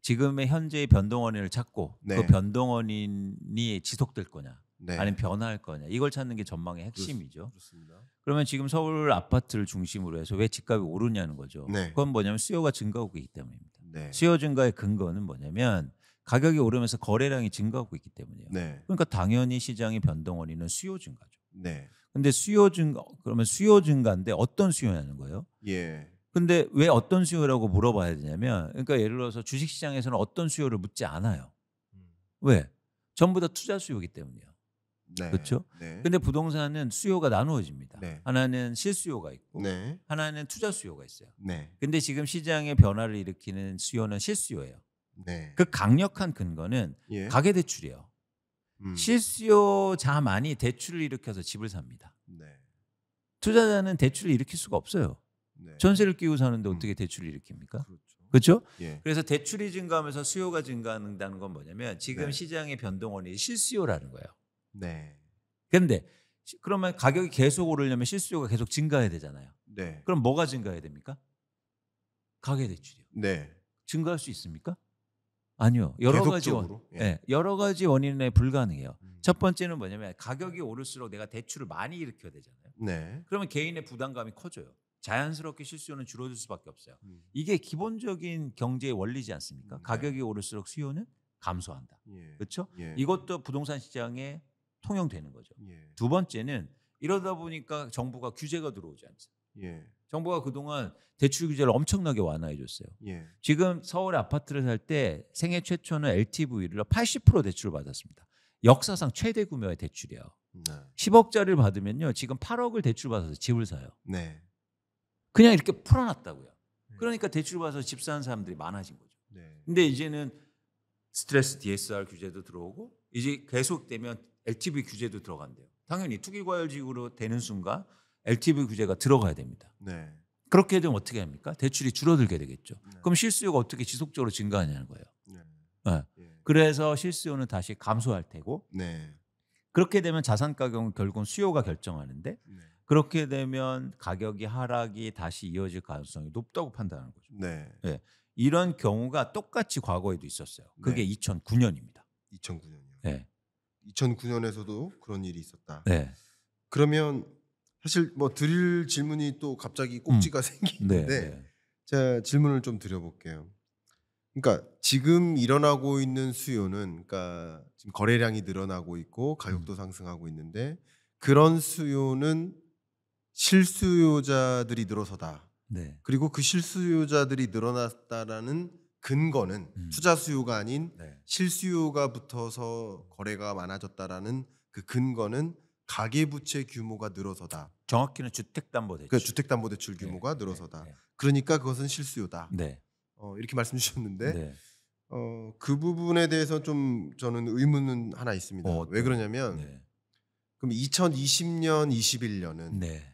지금의 현재의 변동 원인을 찾고 네. 그 변동 원인이 지속될 거냐 네. 아니면 변화할 거냐 이걸 찾는 게 전망의 핵심이죠. 그렇습니다. 그러면 지금 서울 아파트를 중심으로 해서 왜 집값이 오르냐는 거죠. 네. 그건 뭐냐면 수요가 증가하고 있기 때문입니다. 네. 수요 증가의 근거는 뭐냐면 가격이 오르면서 거래량이 증가하고 있기 때문이에요. 네. 그러니까 당연히 시장의 변동 원인은 수요 증가죠. 네. 근데 수요 증가 그러면 수요 증가인데 어떤 수요냐는 거예요. 예. 근데 왜 어떤 수요라고 물어봐야 되냐면 그러니까 예를 들어서 주식 시장에서는 어떤 수요를 묻지 않아요. 왜? 전부 다 투자 수요이기 때문이에요. 네. 그렇죠? 네. 근데 부동산은 수요가 나누어집니다. 네. 하나는 실수요가 있고 네. 하나는 투자 수요가 있어요. 네. 근데 지금 시장의 변화를 일으키는 수요는 실수요예요. 네. 그 강력한 근거는 예. 가계대출이에요. 실수요자만이 대출을 일으켜서 집을 삽니다. 네. 투자자는 대출을 일으킬 수가 없어요. 네. 전세를 끼고 사는데 어떻게 대출을 일으킵니까? 그렇죠. 그렇죠? 예. 그래서 대출이 증가하면서 수요가 증가한다는 건 뭐냐면 지금 네. 시장의 변동원이 실수요라는 거예요. 네. 그런데 그러면 가격이 계속 오르려면 실수요가 계속 증가해야 되잖아요. 네. 그럼 뭐가 증가해야 됩니까? 가계대출이요. 네. 증가할 수 있습니까? 아니요. 여러 가지 계속적으로? 예. 네, 여러 가지 원인에 불가능해요. 첫 번째는 뭐냐면 가격이 오를수록 내가 대출을 많이 일으켜야 되잖아요. 네. 그러면 개인의 부담감이 커져요. 자연스럽게 실수요는 줄어들 수밖에 없어요. 이게 기본적인 경제의 원리지 않습니까? 네. 가격이 오를수록 수요는 감소한다. 예. 그렇죠? 예. 이것도 부동산 시장에 통용되는 거죠. 예. 두 번째는 이러다 보니까 정부가 규제가 들어오지 않죠. 예. 정부가 그동안 대출 규제를 엄청나게 완화해 줬어요. 예. 지금 서울에 아파트를 살 때 생애 최초는 LTV를 80% 대출을 받았습니다. 역사상 최대 규모의 대출이에요. 네. 10억짜리를 받으면요. 지금 8억을 대출 받아서 집을 사요. 네. 그냥 이렇게 풀어놨다고요. 그러니까 대출 받아서 집 사는 사람들이 많아진 거죠. 네. 근데 이제는 스트레스 DSR 규제도 들어오고 이제 계속되면 LTV 규제도 들어간대요. 당연히 투기과열지구로 되는 순간 LTV 규제가 들어가야 됩니다. 네. 그렇게 되면 어떻게 합니까? 대출이 줄어들게 되겠죠. 그럼 실수요가 어떻게 지속적으로 증가하냐는 거예요. 네. 네. 예. 그래서 실수요는 다시 감소할 테고 네. 그렇게 되면 자산 가격은 결국은 수요가 결정하는데 네. 그렇게 되면 가격이 하락이 다시 이어질 가능성이 높다고 판단하는 거죠. 네. 예. 이런 경우가 똑같이 과거에도 있었어요. 그게 네. 2009년입니다. 2009년이요. 네. 2009년에서도 그런 일이 있었다. 네. 그러면 사실 뭐 드릴 질문이 또 갑자기 꼭지가 네. 생기는데 네. 제가 질문을 좀 드려볼게요. 그러니까 지금 일어나고 있는 수요는 그러니까 지금 거래량이 늘어나고 있고 가격도 상승하고 있는데 그런 수요는 실수요자들이 늘어서다. 네. 그리고 그 실수요자들이 늘어났다라는 근거는 투자 수요가 아닌 네. 실수요가 붙어서 거래가 많아졌다라는 그 근거는 가계부채 규모가 늘어서다. 정확히는 주택담보대출. 그러니까 주택담보대출 규모가 네. 늘어서다. 네. 그러니까 그것은 실수요다. 네. 이렇게 말씀 주셨는데 네. 그 부분에 대해서 좀 저는 의문은 하나 있습니다. 왜 그러냐면 네. 그럼 2020년, 21년은 네.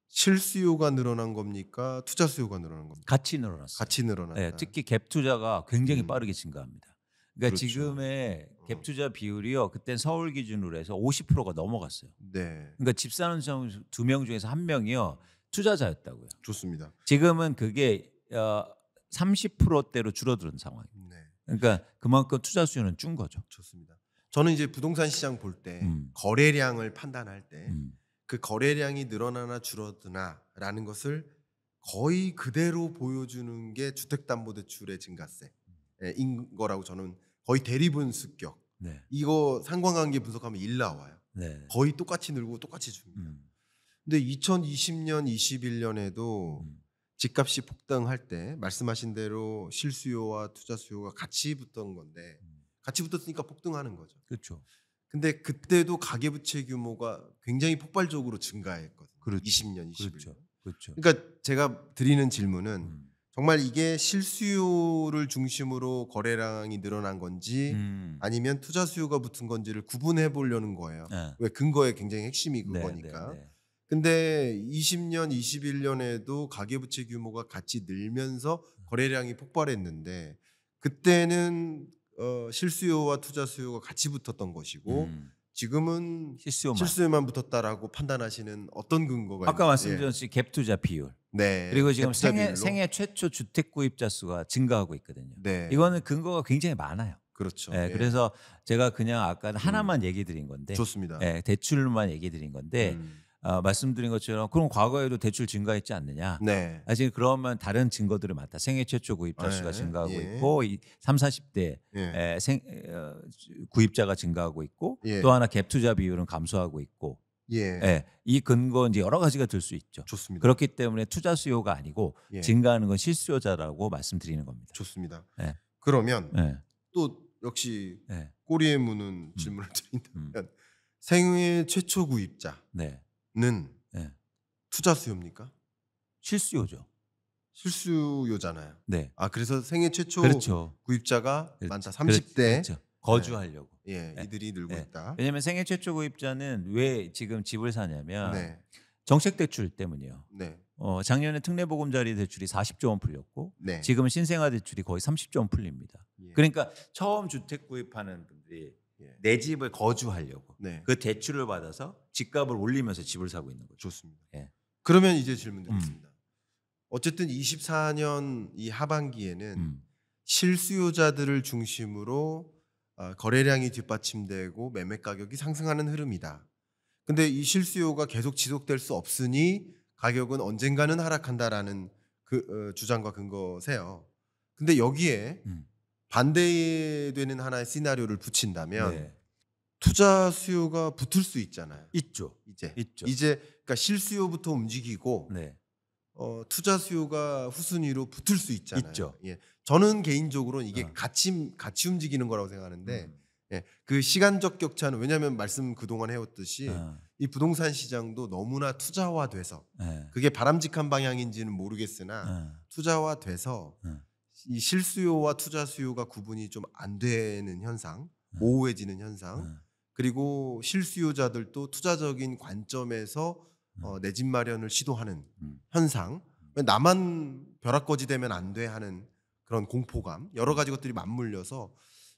실수요가 늘어난 겁니까? 투자 수요가 늘어난 겁니까? 같이 늘어났어요. 같이 늘어났다. 네, 특히 갭 투자가 굉장히 빠르게 증가합니다. 그러니까 그렇죠. 지금의 갭 투자 비율이요. 그땐 서울 기준으로 해서 50%가 넘어갔어요. 네, 그러니까 집 사는 사람 2명 중에서 1명이요. 투자자였다고요. 좋습니다. 지금은 그게 30%대로 줄어드는 상황입니다. 네, 그러니까 그만큼 투자 수요는 준 거죠. 좋습니다. 저는 이제 부동산 시장 볼 때 거래량을 판단할 때 그 거래량이 늘어나나 줄어드나라는 것을 거의 그대로 보여주는 게 주택담보대출의 증가세인 거라고 저는 거의 대리분수격. 네. 이거 상관관계 분석하면 일 나와요. 네. 거의 똑같이 늘고 똑같이 줍니다. 근데 2020년, 21년에도 집값이 폭등할 때 말씀하신 대로 실수요와 투자 수요가 같이 붙던 건데 같이 붙었으니까 폭등하는 거죠. 그렇죠. 근데 그때도 가계부채 규모가 굉장히 폭발적으로 증가했거든요. 그렇죠. 20년, 21년. 그렇죠. 그렇죠. 그러니까 제가 드리는 질문은 정말 이게 실수요를 중심으로 거래량이 늘어난 건지 아니면 투자 수요가 붙은 건지를 구분해 보려는 거예요. 네. 왜 근거의 굉장히 핵심이 네, 그거니까. 네, 네. 근데 20년, 21년에도 가계부채 규모가 같이 늘면서 거래량이 폭발했는데 그때는 실수요와 투자 수요가 같이 붙었던 것이고 지금은 실수요만 붙었다라고 판단하시는 어떤 근거가 아까 있나요? 말씀드렸듯이 갭 투자 비율. 네. 그리고 지금 갭 투자 비율로? 생애 최초 주택 구입자 수가 증가하고 있거든요. 네. 이거는 근거가 굉장히 많아요. 그렇죠. 네, 예. 그래서 제가 그냥 아까 하나만 얘기 드린 건데 좋습니다. 네, 대출만 얘기 드린 건데 말씀드린 것처럼 그럼 과거에도 대출 증가했지 않느냐. 네. 사실 그러면 다른 증거들이 많다. 생애 최초 구입자 수가 네, 증가하고 예. 있고 3, 40대 예. 구입자가 증가하고 있고 예. 또 하나 갭 투자 비율은 감소하고 있고 예. 예, 이 근거 이제 여러 가지가 들 수 있죠. 좋습니다. 그렇기 때문에 투자 수요가 아니고 예. 증가하는 건 실수요자라고 말씀드리는 겁니다. 좋습니다. 예. 그러면 예. 또 역시 예. 꼬리에 무는 질문을 드린다면 음. 생애 최초 구입자는 네. 예. 투자 수요입니까? 실수요죠. 실수요잖아요. 네. 아 그래서 생애 최초 그렇죠. 구입자가 그렇죠. 많다. 30대 그렇죠. 거주하려고. 예, 네. 이들이 늘고 네. 있다. 왜냐하면 생애 최초 구입자는 왜 지금 집을 사냐면 네. 정책 대출 때문이에요. 네. 작년에 특례보금자리 대출이 40조 원 풀렸고 네. 지금은 신생아 대출이 거의 30조 원 풀립니다. 예. 그러니까 처음 주택 구입하는 분들이 예. 내 집을 거주하려고 네. 그 대출을 받아서 집값을 올리면서 집을 사고 있는 거죠. 좋습니다. 예. 그러면 이제 질문 드리겠습니다. 어쨌든 24년 이 하반기에는 실수요자들을 중심으로 거래량이 뒷받침되고 매매 가격이 상승하는 흐름이다. 근데 이 실수요가 계속 지속될 수 없으니 가격은 언젠가는 하락한다라는 그 주장과 근거세요. 근데 여기에 반대되는 하나의 시나리오를 붙인다면 네. 투자 수요가 붙을 수 있잖아요. 있죠. 있죠. 이제 그러니까 실수요부터 움직이고 네. 투자 수요가 후순위로 붙을 수 있잖아요. 있죠. 예. 저는 개인적으로는 이게 같이 움직이는 거라고 생각하는데 예. 그 시간적 격차는 왜냐하면 말씀 그동안 해왔듯이 이 부동산 시장도 너무나 투자화돼서 그게 바람직한 방향인지는 모르겠으나 투자화돼서 이 실수요와 투자 수요가 구분이 좀 안 되는 현상, 모호해지는 현상, 그리고 실수요자들도 투자적인 관점에서 내 집 마련을 시도하는 현상, 나만 벼락거지 되면 안 돼 하는 그런 공포감, 여러 가지 것들이 맞물려서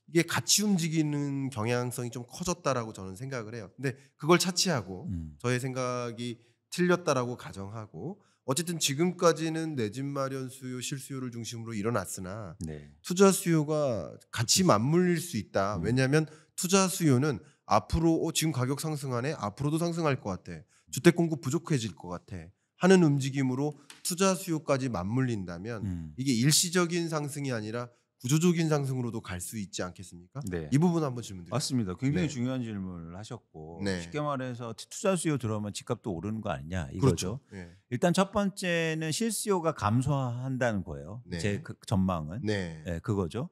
이게 같이 움직이는 경향성이 좀 커졌다라고 저는 생각을 해요. 근데 그걸 차치하고 저의 생각이 틀렸다라고 가정하고 어쨌든 지금까지는 내 집 마련 수요, 실수요를 중심으로 일어났으나 네. 투자 수요가 같이 맞물릴 수 있다. 왜냐하면 투자 수요는 앞으로 지금 가격 상승하네. 앞으로도 상승할 것 같아. 주택 공급 부족해질 것 같아. 하는 움직임으로 투자 수요까지 맞물린다면 이게 일시적인 상승이 아니라 구조적인 상승으로도 갈 수 있지 않겠습니까? 네. 이 부분 한번 질문 드립니다. 맞습니다. 굉장히 네. 중요한 질문을 하셨고 네. 쉽게 말해서 투자 수요 들어오면 집값도 오르는 거 아니냐 그렇죠. 이거죠. 네. 일단 첫 번째는 실수요가 감소한다는 거예요. 네. 제 전망은 네. 그거죠.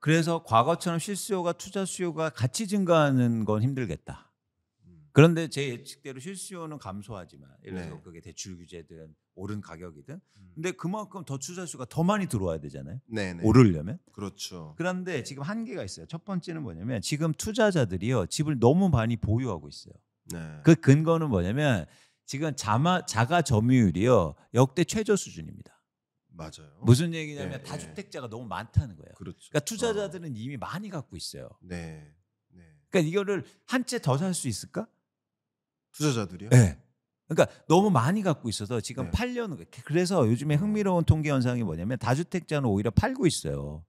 그래서 과거처럼 실수요가 투자 수요가 같이 증가하는 건 힘들겠다. 그런데 제 예측대로 실수요는 감소하지만 예를 들어서 네. 그게 대출 규제든 오른 가격이든 근데 그만큼 더 투자 수요가 더 많이 들어와야 되잖아요. 네. 네. 오르려면. 그렇죠. 그런데 지금 한계가 있어요. 첫 번째는 뭐냐면 지금 투자자들이요 집을 너무 많이 보유하고 있어요. 네. 그 근거는 뭐냐면 지금 자가 점유율이요 역대 최저 수준입니다. 맞아요. 무슨 얘기냐면 네, 다주택자가 너무 많다는 거예요. 그렇죠. 그러니까 투자자들은 이미 많이 갖고 있어요. 네. 네. 그러니까 이거를 한 채 더 살 수 있을까? 투자자들이요? 네. 그러니까 너무 많이 갖고 있어서 지금 네. 팔려는 거예요. 그래서 요즘에 흥미로운 통계 현상이 뭐냐면 다주택자는 오히려 팔고 있어요.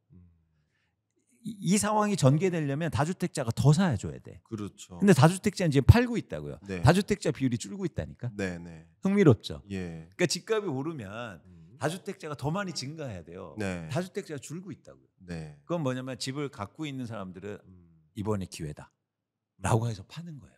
이 상황이 전개되려면 다주택자가 더 사줘야 돼. 그렇죠. 근데 다주택자는 지금 팔고 있다고요. 네. 다주택자 비율이 줄고 있다니까. 네, 네. 흥미롭죠. 예. 그러니까 집값이 오르면 다주택자가 더 많이 증가해야 돼요. 네. 다주택자가 줄고 있다고요. 네. 그건 뭐냐면 집을 갖고 있는 사람들은 이번에 기회다라고 해서 파는 거예요.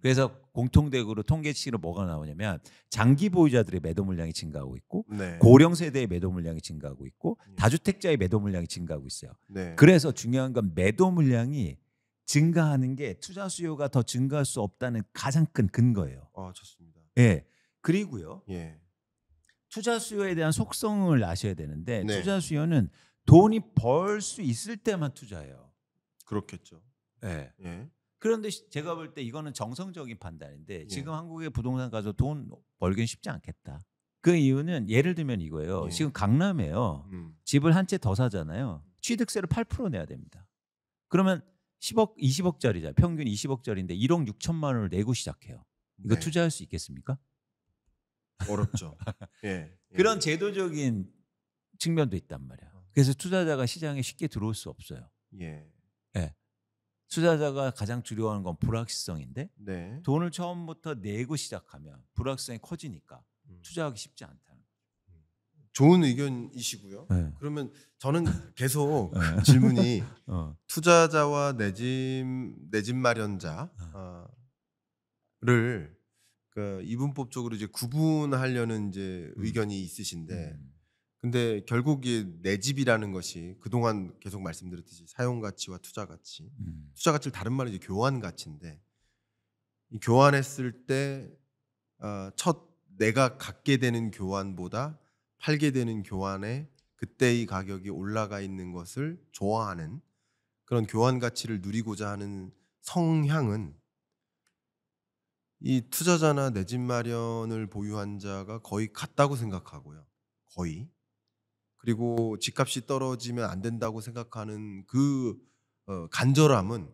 그래서 공통적으로 통계치로 뭐가 나오냐면 장기 보유자들의 매도 물량이 증가하고 있고 네. 고령 세대의 매도 물량이 증가하고 있고 다주택자의 매도 물량이 증가하고 있어요. 네. 그래서 중요한 건 매도 물량이 증가하는 게 투자 수요가 더 증가할 수 없다는 가장 큰 근거예요. 좋습니다. 예. 그리고요. 예. 투자 수요에 대한 속성을 아셔야 되는데 네. 투자 수요는 돈이 벌 수 있을 때만 투자해요. 그렇겠죠. 예. 예. 그런데 제가 볼 때 이거는 정성적인 판단인데 예. 지금 한국의 부동산 가서 돈 벌기는 쉽지 않겠다. 그 이유는 예를 들면 이거예요. 예. 지금 강남에요. 집을 한 채 더 사잖아요. 취득세를 8% 내야 됩니다. 그러면 10억, 20억짜리잖아요. 평균 20억짜리인데 1억 6천만 원을 내고 시작해요. 이거 네. 투자할 수 있겠습니까? 어렵죠. 예. 예. 그런 제도적인 측면도 있단 말이야. 그래서 투자자가 시장에 쉽게 들어올 수 없어요. 예. 예. 투자자가 가장 두려워하는 건 불확실성인데 네. 돈을 처음부터 내고 시작하면 불확실성이 커지니까 투자하기 쉽지 않다는 거죠. 좋은 의견이시고요. 네. 그러면 저는 계속 질문이 투자자와 내 집 마련자를 그 이분법적으로 이제 구분하려는 이제 의견이 있으신데, 근데 결국 내 집이라는 것이 그동안 계속 말씀드렸듯이 사용 가치와 투자 가치, 투자 가치를 다른 말로 이제 교환 가치인데, 이 교환했을 때 첫 내가 갖게 되는 교환보다 팔게 되는 교환에 그때의 가격이 올라가 있는 것을 좋아하는 그런 교환 가치를 누리고자 하는 성향은 이 투자자나 내 집 마련을 보유한 자가 거의 같다고 생각하고요. 거의. 그리고 집값이 떨어지면 안 된다고 생각하는 그 간절함은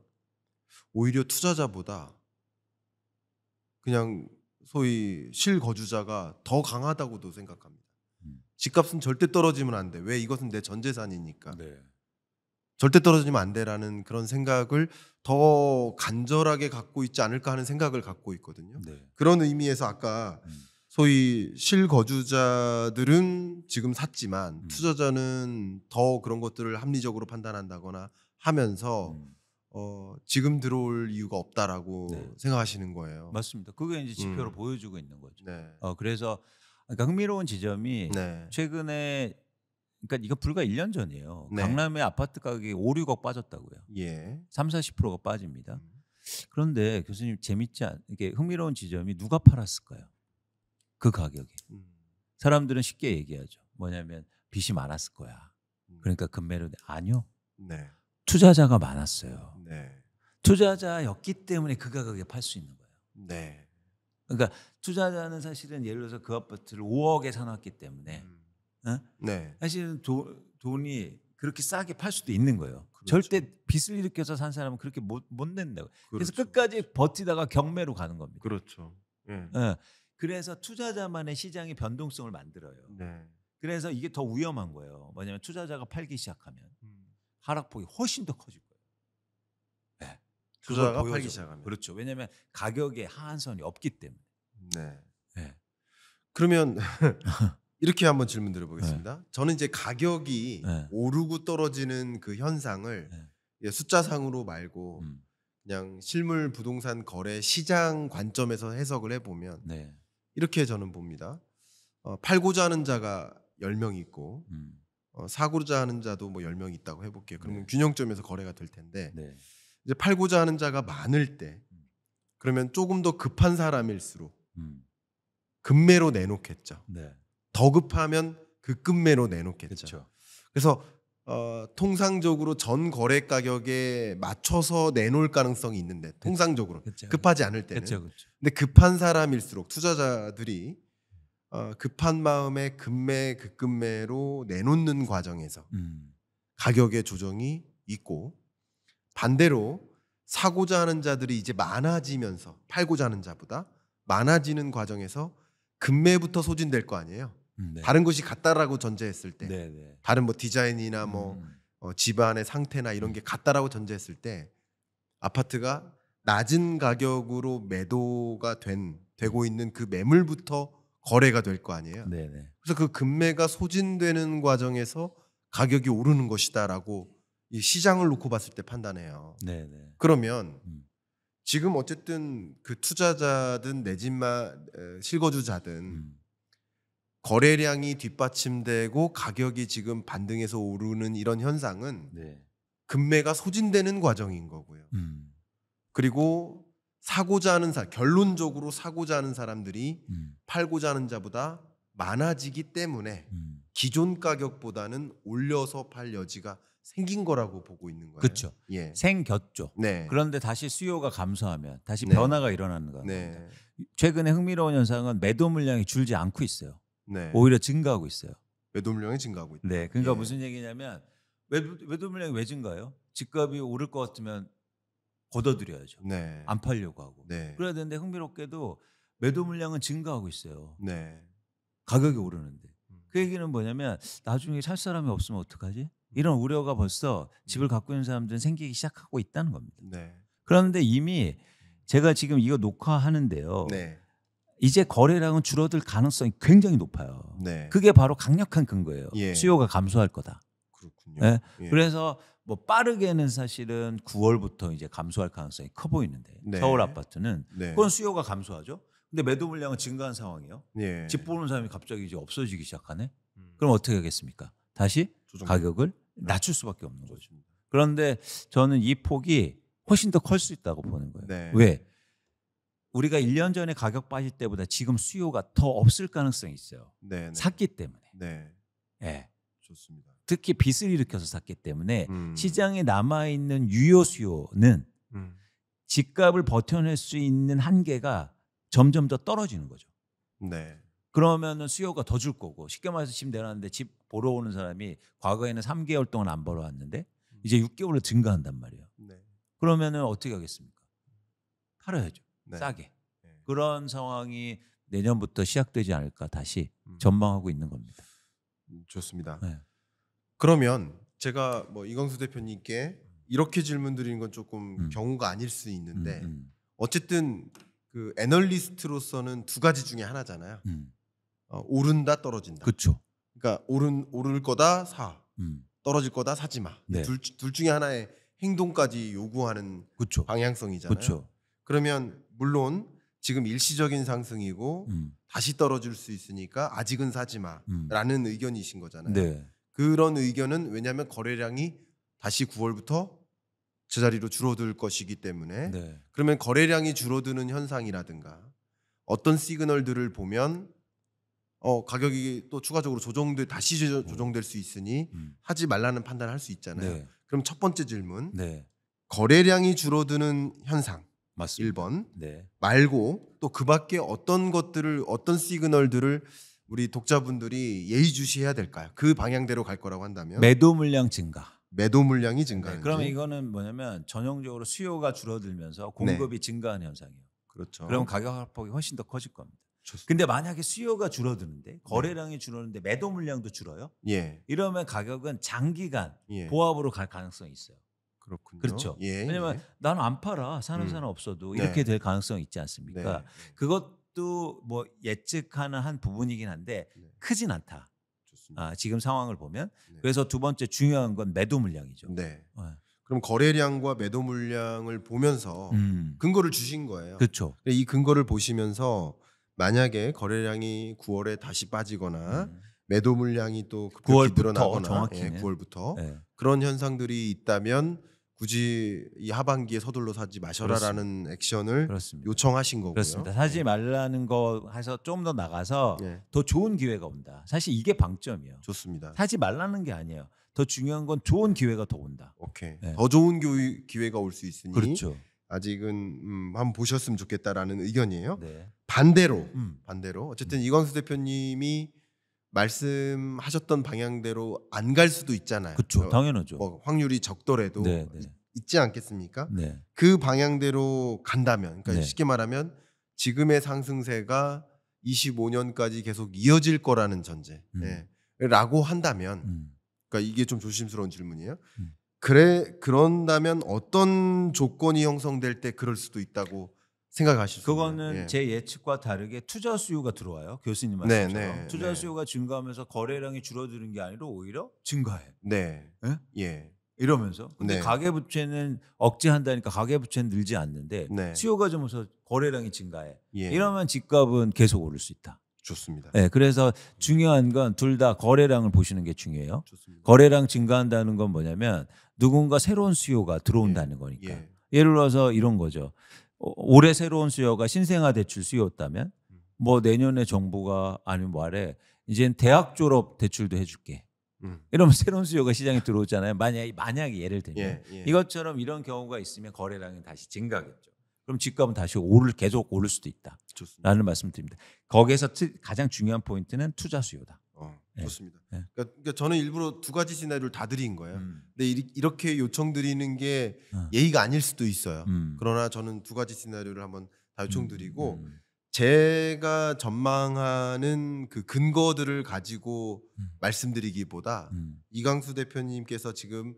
오히려 투자자보다 그냥 소위 실거주자가 더 강하다고도 생각합니다. 집값은 절대 떨어지면 안 돼. 왜? 이것은 내 전 재산이니까. 네. 절대 떨어지면 안 돼라는 그런 생각을 더 간절하게 갖고 있지 않을까 하는 생각을 갖고 있거든요. 네. 그런 의미에서 아까 소위 실거주자들은 지금 샀지만 투자자는 더 그런 것들을 합리적으로 판단한다거나 하면서 지금 들어올 이유가 없다라고 네. 생각하시는 거예요. 맞습니다. 그게 이제 지표로 보여주고 있는 거죠. 네. 그래서 그러니까 흥미로운 지점이 네. 최근에 그러니까 이거 불과 1년 전이에요. 네. 강남의 아파트 가격이 5, 6억 빠졌다고요. 예. 30-40%가 빠집니다. 그런데 교수님 이게 흥미로운 지점이 누가 팔았을까요? 그 가격이. 사람들은 쉽게 얘기하죠. 뭐냐면 빚이 많았을 거야. 그러니까 급매를 아니요. 네. 투자자가 많았어요. 네. 투자자였기 때문에 그 가격에 팔 수 있는 거예요. 네. 그러니까 투자자는 사실은 예를 들어서 그 아파트를 5억에 사놨기 때문에 네. 사실은 돈이 그렇게 싸게 팔 수도 있는 거예요. 그렇죠. 절대 빚을 일으켜서 산 사람은 그렇게 못 낸다고. 그래서 그렇죠. 끝까지 버티다가 경매로 가는 겁니다. 그렇죠. 예. 그래서 투자자만의 시장의 변동성을 만들어요. 네. 그래서 이게 더 위험한 거예요. 뭐냐면 투자자가 팔기 시작하면 하락폭이 훨씬 더 커질 거예요. 네. 그걸 투자가 보여줘. 팔기 시작하면. 그렇죠. 왜냐하면 가격에 하한선이 없기 때문에. 네. 네. 그러면 이렇게 한번 질문 드려보겠습니다. 저는 이제 가격이 네. 오르고 떨어지는 그 현상을 네. 숫자상으로 말고 그냥 실물 부동산 거래 시장 관점에서 해석을 해보면 네. 이렇게 저는 봅니다. 팔고자 하는 자가 10명 있고 사고자 하는 자도 뭐 10명 있다고 해볼게요. 그러면 네. 균형점에서 거래가 될 텐데 네. 이제 팔고자 하는 자가 많을 때 그러면 조금 더 급한 사람일수록 급매로 내놓겠죠. 네. 더 급하면 급매로 내놓겠죠. 그렇죠. 그래서 통상적으로 전 거래 가격에 맞춰서 내놓을 가능성이 있는데 통상적으로 그쵸. 급하지 않을 때는. 그렇죠. 그렇죠. 근데 급한 사람일수록 투자자들이 급한 마음에 급매로 내놓는 과정에서 가격의 조정이 있고 반대로 사고자 하는 자들이 이제 많아지면서 팔고자 하는 자보다 많아지는 과정에서 급매부터 소진될 거 아니에요. 네. 다른 것이 같다라고 전제했을 때 네. 네. 다른 뭐 디자인이나 뭐 집안의 상태나 이런 게 같다라고 전제했을 때 아파트가 낮은 가격으로 매도가 되고 있는 그 매물부터 거래가 될 거 아니에요. 네. 네. 그래서 그 급매가 소진되는 과정에서 가격이 오르는 것이다라고 이 시장을 놓고 봤을 때 판단해요. 네. 네. 그러면 지금 어쨌든 그 투자자든 내지만 실거주자든 거래량이 뒷받침되고 가격이 지금 반등해서 오르는 이런 현상은 네. 급매가 소진되는 과정인 거고요. 그리고 사고자 하는 결론적으로 사고자 하는 사람들이 팔고자 하는 자보다 많아지기 때문에 기존 가격보다는 올려서 팔 여지가 생긴 거라고 보고 있는 거예요. 그렇죠. 예. 생겼죠. 네. 그런데 다시 수요가 감소하면 다시 네. 변화가 일어나는 겁니다. 네. 최근에 흥미로운 현상은 매도 물량이 줄지 않고 있어요. 네. 오히려 증가하고 있어요. 매도 물량이 증가하고 있다. 네, 그러니까 예. 무슨 얘기냐면 매도 물량이 왜 증가해요? 집값이 오를 것 같으면 걷어들여야죠. 네. 안 팔려고 하고. 네. 그래야 되는데 흥미롭게도 매도 물량은 증가하고 있어요. 네. 가격이 오르는데. 그 얘기는 뭐냐면 나중에 살 사람이 없으면 어떡하지? 이런 우려가 벌써 집을 갖고 있는 사람들은 생기기 시작하고 있다는 겁니다. 네. 그런데 이미 제가 지금 이거 녹화하는데요. 네. 이제 거래량은 줄어들 가능성이 굉장히 높아요. 네. 그게 바로 강력한 근거예요. 예. 수요가 감소할 거다. 그렇군요. 네? 예. 그래서 뭐 빠르게는 사실은 9월부터 이제 감소할 가능성이 커 보이는데 네. 서울 아파트는 네. 그건 수요가 감소하죠. 근데 매도 물량은 증가한 상황이에요. 예. 집 보는 사람이 갑자기 이제 없어지기 시작하네. 그럼 어떻게 하겠습니까? 다시 조정. 가격을 낮출 수밖에 없는 거죠. 그렇습니다. 그런데 저는 이 폭이 훨씬 더 클 수 있다고 보는 거예요. 네. 왜? 우리가 1년 전에 가격 빠질 때보다 지금 수요가 더 없을 가능성이 있어요. 네. 네. 샀기 때문에. 네. 예. 좋습니다. 특히 빚을 일으켜서 샀기 때문에 음. 시장에 남아있는 유효 수요는 집값을 버텨낼 수 있는 한계가 점점 더 떨어지는 거죠. 네. 그러면은 수요가 더 줄 거고 쉽게 말해서 집 내놨는데 집 보러 오는 사람이 과거에는 3개월 동안 안 벌어 왔는데 이제 6개월로 증가한단 말이에요. 네. 그러면은 어떻게 하겠습니까? 팔아야죠. 네. 싸게. 네. 그런 상황이 내년부터 시작되지 않을까 다시 전망하고 있는 겁니다. 좋습니다. 네. 그러면 제가 뭐 이광수 대표님께 이렇게 질문 드리는 건 조금 경우가 아닐 수 있는데 어쨌든 그 애널리스트로서는 두 가지 중에 하나잖아요. 오른다 떨어진다. 그렇죠. 그러니까 오를 거다 사, 떨어질 거다 사지 마. 네. 둘 중에 하나의 행동까지 요구하는 그렇죠. 방향성이잖아요. 그렇죠. 그러면 물론 지금 일시적인 상승이고 다시 떨어질 수 있으니까 아직은 사지 마라는 의견이신 거잖아요. 네. 그런 의견은 왜냐하면 거래량이 다시 9월부터 제자리로 줄어들 것이기 때문에 네. 그러면 거래량이 줄어드는 현상이라든가 어떤 시그널들을 보면 가격이 또 추가적으로 다시 조정될 수 있으니 하지 말라는 판단을 할 수 있잖아요. 네. 그럼 첫 번째 질문, 네. 거래량이 줄어드는 현상 맞습니다. 1번 네. 말고 또 그 밖에 어떤 시그널들을 우리 독자분들이 예의주시해야 될까요? 그 방향대로 갈 거라고 한다면 매도 물량 증가. 매도 물량이 네. 증가하는지. 그러면 이거는 뭐냐면 전형적으로 수요가 줄어들면서 공급이 증가하는 현상이에요. 그렇죠. 그럼 가격 하락폭이 훨씬 더 커질 겁니다. 좋습니다. 근데 만약에 수요가 줄어드는데 거래량이 줄었는데 매도 물량도 줄어요. 예. 이러면 가격은 장기간 예. 보합으로 갈 가능성이 있어요. 그렇군요. 그렇죠. 예. 왜냐면 예. 나는 안 팔아. 사는 사람 없어도 이렇게 네. 될 가능성이 있지 네. 않습니까? 그것도 뭐 예측하는 한 부분이긴 한데 네. 크진 않다. 좋습니다. 지금 상황을 보면. 네. 그래서 두 번째 중요한 건 매도 물량이죠. 네. 네. 그럼 거래량과 매도 물량을 보면서 근거를 주신 거예요. 그렇죠. 이 근거를 보시면서 만약에 거래량이 9월에 다시 빠지거나 매도 물량이 또 급격히 9월부터 늘어나거나 정확히는. 9월부터 네. 그런 현상들이 있다면 굳이 이 하반기에 서둘러 사지 마셔라라는 액션을 그렇습니다. 요청하신 거고요. 그렇습니다. 사지 말라는 거 해서 좀 더 나가서 네. 더 좋은 기회가 온다. 사실 이게 방점이에요. 좋습니다. 사지 말라는 게 아니에요. 더 중요한 건 좋은 기회가 더 온다. 오케이. 네. 더 좋은 기회가 올 수 있으니 그렇죠. 아직은 한번 보셨으면 좋겠다라는 의견이에요. 네. 반대로 음. 어쨌든 이광수 대표님이 말씀하셨던 방향대로 안 갈 수도 있잖아요. 그렇죠. 당연하죠. 뭐 확률이 적더라도 네, 네. 있지 않겠습니까? 네. 그 방향대로 간다면, 그러니까 네. 쉽게 말하면 지금의 상승세가 25년까지 계속 이어질 거라는 전제. 라고 한다면, 그러니까 이게 좀 조심스러운 질문이에요. 그런다면 어떤 조건이 형성될 때 그럴 수도 있다고 생각하실 수 있나요? 그거는 제 예측과 다르게 투자 수요가 들어와요. 교수님 네, 말씀처럼. 네, 투자 네. 수요가 증가하면서 거래량이 줄어드는 게 아니라 오히려 증가해. 네. 예? 예. 이러면서. 근데 네. 가계부채는 억제한다니까 가계부채는 늘지 않는데 네. 수요가 줄면서 거래량이 증가해. 예. 이러면 집값은 계속 오를 수 있다. 좋습니다. 네, 그래서 중요한 건 둘 다 거래량을 보시는 게 중요해요. 좋습니다. 거래량 증가한다는 건 뭐냐면 누군가 새로운 수요가 들어온다는 거니까. 예. 예를 들어서 이런 거죠. 올해 새로운 수요가 신생아 대출 수요였다면 뭐 내년에 정부가 아니면 뭐래 이젠 대학 졸업 대출도 해줄게. 이러면 새로운 수요가 시장에 들어오잖아요. 만약에 예를 들면 예. 이것처럼 이런 경우가 있으면 거래량이 다시 증가하겠죠. 그럼 집값은 다시 계속 오를 수도 있다라는 좋습니다. 말씀드립니다. 거기에서 가장 중요한 포인트는 투자 수요다. 네. 좋습니다. 네. 그러니까 저는 일부러 두 가지 시나리오를 다 드린 거예요. 근데 이렇게 요청드리는 게 어. 예의가 아닐 수도 있어요. 음. 그러나 저는 두 가지 시나리오를 한번 다 요청드리고 제가 전망하는 그 근거들을 가지고 말씀드리기보다 이광수 대표님께서 지금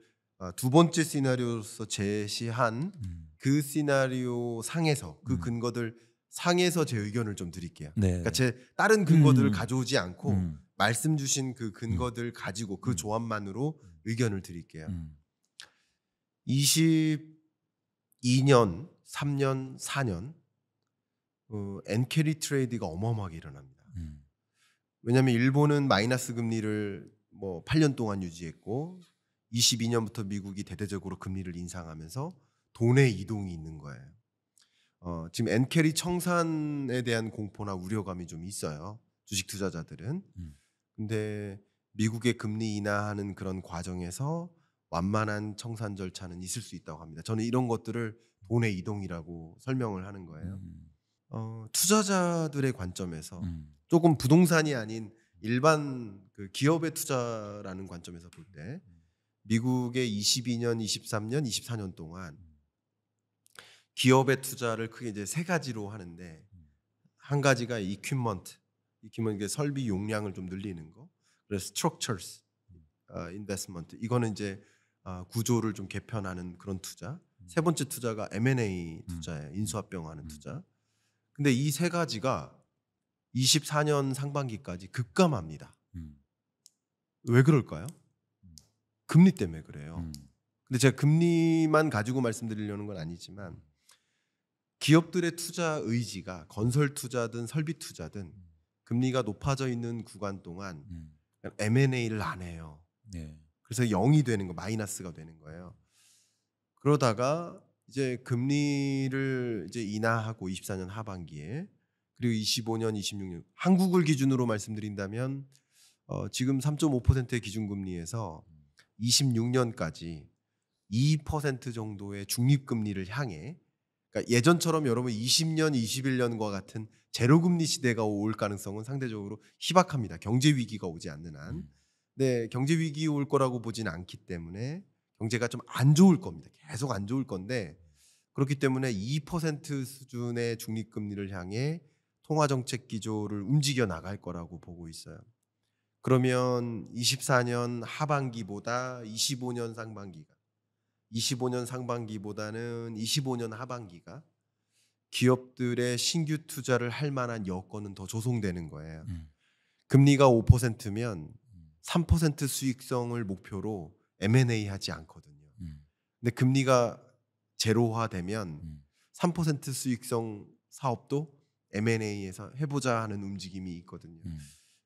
두 번째 시나리오로서 제시한 그 시나리오 상에서 그 근거들 상에서 제 의견을 좀 드릴게요. 네. 그러니까 제 다른 근거들을 가져오지 않고 말씀 주신 그 근거들 가지고 그 조합만으로 의견을 드릴게요. 22년, 3년, 4년 엔캐리 트레이드가 어마어마하게 일어납니다. 왜냐하면 일본은 마이너스 금리를 뭐 8년 동안 유지했고 22년부터 미국이 대대적으로 금리를 인상하면서 돈의 이동이 있는 거예요. 지금 엔캐리 청산에 대한 공포나 우려감이 좀 있어요. 주식 투자자들은. 근데 미국의 금리 인하하는 그런 과정에서 완만한 청산 절차는 있을 수 있다고 합니다. 저는 이런 것들을 돈의 이동이라고 설명을 하는 거예요. 투자자들의 관점에서 조금 부동산이 아닌 일반 그 기업의 투자라는 관점에서 볼 때 미국의 22년, 23년, 24년 동안 기업의 투자를 크게 이제 세 가지로 하는데 한 가지가 equipment 설비 용량을 좀 늘리는 거. 그래서 structures, investment 이거는 이제 구조를 좀 개편하는 그런 투자. 세 번째 투자가 M&A 투자예요. 인수합병하는 투자. 근데 이 세 가지가 24년 상반기까지 급감합니다. 왜 그럴까요? 금리 때문에 그래요. 근데 제가 금리만 가지고 말씀드리려는 건 아니지만 기업들의 투자 의지가 건설 투자든 설비 투자든 금리가 높아져 있는 구간 동안 M&A를 안 해요. 네. 그래서 0이 되는 거, 마이너스가 되는 거예요. 그러다가 이제 금리를 이제 인하하고 24년 하반기에 그리고 25년, 26년 한국을 기준으로 말씀드린다면 지금 3.5%의 기준금리에서 26년까지 2% 정도의 중립금리를 향해 그러니까 예전처럼 여러분 20년, 21년과 같은 제로금리 시대가 올 가능성은 상대적으로 희박합니다. 경제 위기가 오지 않는 한. 네, 경제 위기 올 거라고 보지는 않기 때문에 경제가 좀 안 좋을 겁니다. 계속 안 좋을 건데 그렇기 때문에 2% 수준의 중립금리를 향해 통화정책 기조를 움직여 나갈 거라고 보고 있어요. 그러면 24년 하반기보다 25년 상반기가 25년 상반기보다는 25년 하반기가 기업들의 신규 투자를 할 만한 여건은 더 조성되는 거예요. 금리가 5%면 3% 수익성을 목표로 M&A 하지 않거든요. 근데 금리가 제로화되면 3% 수익성 사업도 M&A에서 해보자 하는 움직임이 있거든요.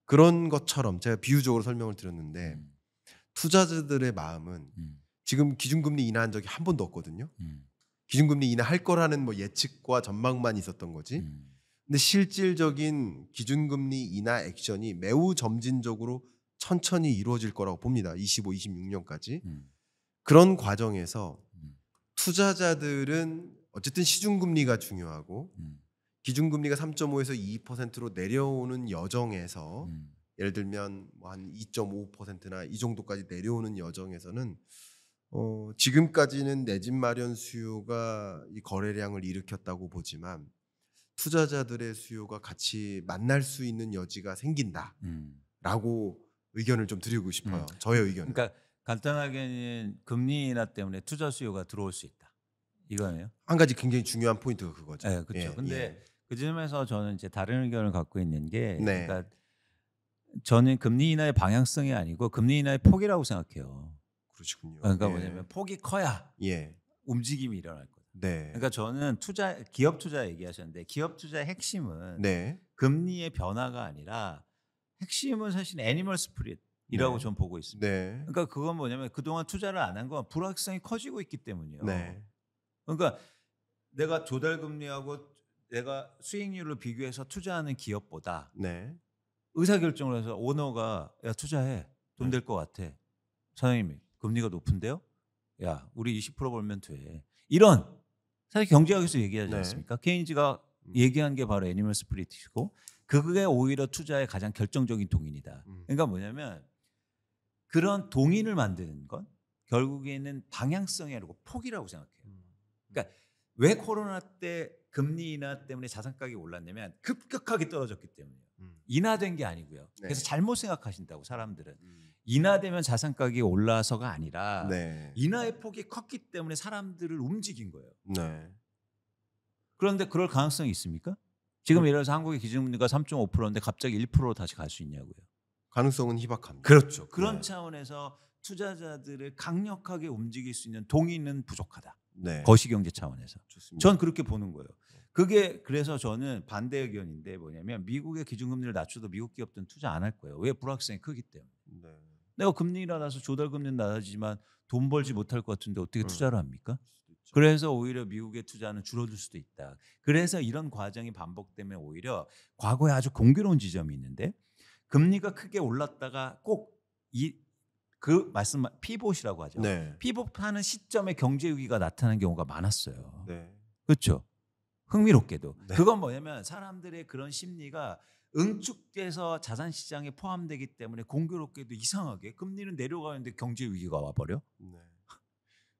그런 것처럼 제가 비유적으로 설명을 드렸는데 투자자들의 마음은 지금 기준금리 인하한 적이 한 번도 없거든요. 기준금리 인하할 거라는 뭐 예측과 전망만 있었던 거지. 근데 실질적인 기준금리 인하 액션이 매우 점진적으로 천천히 이루어질 거라고 봅니다. 25, 26년까지. 그런 과정에서 투자자들은 어쨌든 시중금리가 중요하고 기준금리가 3.5에서 2%로 내려오는 여정에서 예를 들면 뭐 한 2.5%나 이 정도까지 내려오는 여정에서는 지금까지는 내 집 마련 수요가 이 거래량을 일으켰다고 보지만 투자자들의 수요가 같이 만날 수 있는 여지가 생긴다라고 의견을 좀 드리고 싶어요. 저의 의견은. 그러니까 간단하게는 금리 인하 때문에 투자 수요가 들어올 수 있다. 이거네요. 한 가지 굉장히 중요한 포인트가 그거죠. 네, 그렇죠. 예, 근데 예. 그 점에서 저는 이제 다른 의견을 갖고 있는 게, 네. 그러니까 저는 금리 인하의 방향성이 아니고 금리 인하의 폭이라고 생각해요. 그러시군요. 그러니까 예. 뭐냐면 폭이 커야 예. 움직임이 일어날 거다. 네. 그러니까 저는 기업 투자 얘기하셨는데 기업 투자의 핵심은 네. 금리의 변화가 아니라 핵심은 사실 애니멀 스프릿이라고 네. 저는 보고 있습니다. 네. 그러니까 그건 뭐냐면 그동안 투자를 안 한 건 불확실성이 커지고 있기 때문이에요. 네. 그러니까 내가 조달금리하고 내가 수익률을 비교해서 투자하는 기업보다 네. 의사결정을 해서 오너가 야 투자해 돈 될 것 같아. 사장님이 금리가 높은데요? 야 우리 20% 벌면 돼. 이런 사실 경제학에서 얘기하지 네. 않습니까? 케인즈가 얘기한 게 바로 애니멀 스프릿이고 그게 오히려 투자의 가장 결정적인 동인이다. 그러니까 뭐냐면 그런 동인을 만드는 건 결국에는 방향성이 아니고 폭이라고 생각해요. 그러니까 왜 코로나 때 금리 인하 때문에 자산 가격이 올랐냐면 급격하게 떨어졌기 때문이에요. 인하된 게 아니고요. 네. 그래서 잘못 생각하신다고 사람들은. 인하되면 자산 가격이 올라서가 아니라 네. 인하의 폭이 컸기 때문에 사람들을 움직인 거예요. 네. 그런데 그럴 가능성이 있습니까? 지금 예를 들어서 한국의 기준금리가 3.5%인데 갑자기 1%로 다시 갈 수 있냐고요. 가능성은 희박합니다. 그렇죠. 그런 네. 차원에서 투자자들을 강력하게 움직일 수 있는 동의는 부족하다. 네. 거시경제 차원에서. 좋습니다. 전 그렇게 보는 거예요. 그게 그래서 저는 반대 의견인데 뭐냐면 미국의 기준금리를 낮춰도 미국 기업들은 투자 안 할 거예요. 왜? 불확실성이 크기 때문에. 네. 내가 금리 낮아서 조달금리는 낮아지지만 돈 벌지 못할 것 같은데 어떻게 투자를 합니까? 수도 있죠. 그래서 오히려 미국의 투자는 줄어들 수도 있다. 그래서 이런 과정이 반복되면 오히려 과거에 아주 공교로운 지점이 있는데 금리가 크게 올랐다가 꼭 그 말씀 피봇이라고 하죠. 네. 피봇하는 시점에 경제 위기가 나타나는 경우가 많았어요. 네. 그렇죠. 흥미롭게도 네. 그건 뭐냐면 사람들의 그런 심리가 응축돼서 자산 시장에 포함되기 때문에 공교롭게도 이상하게 금리는 내려가는데 경제 위기가 와버려. 네.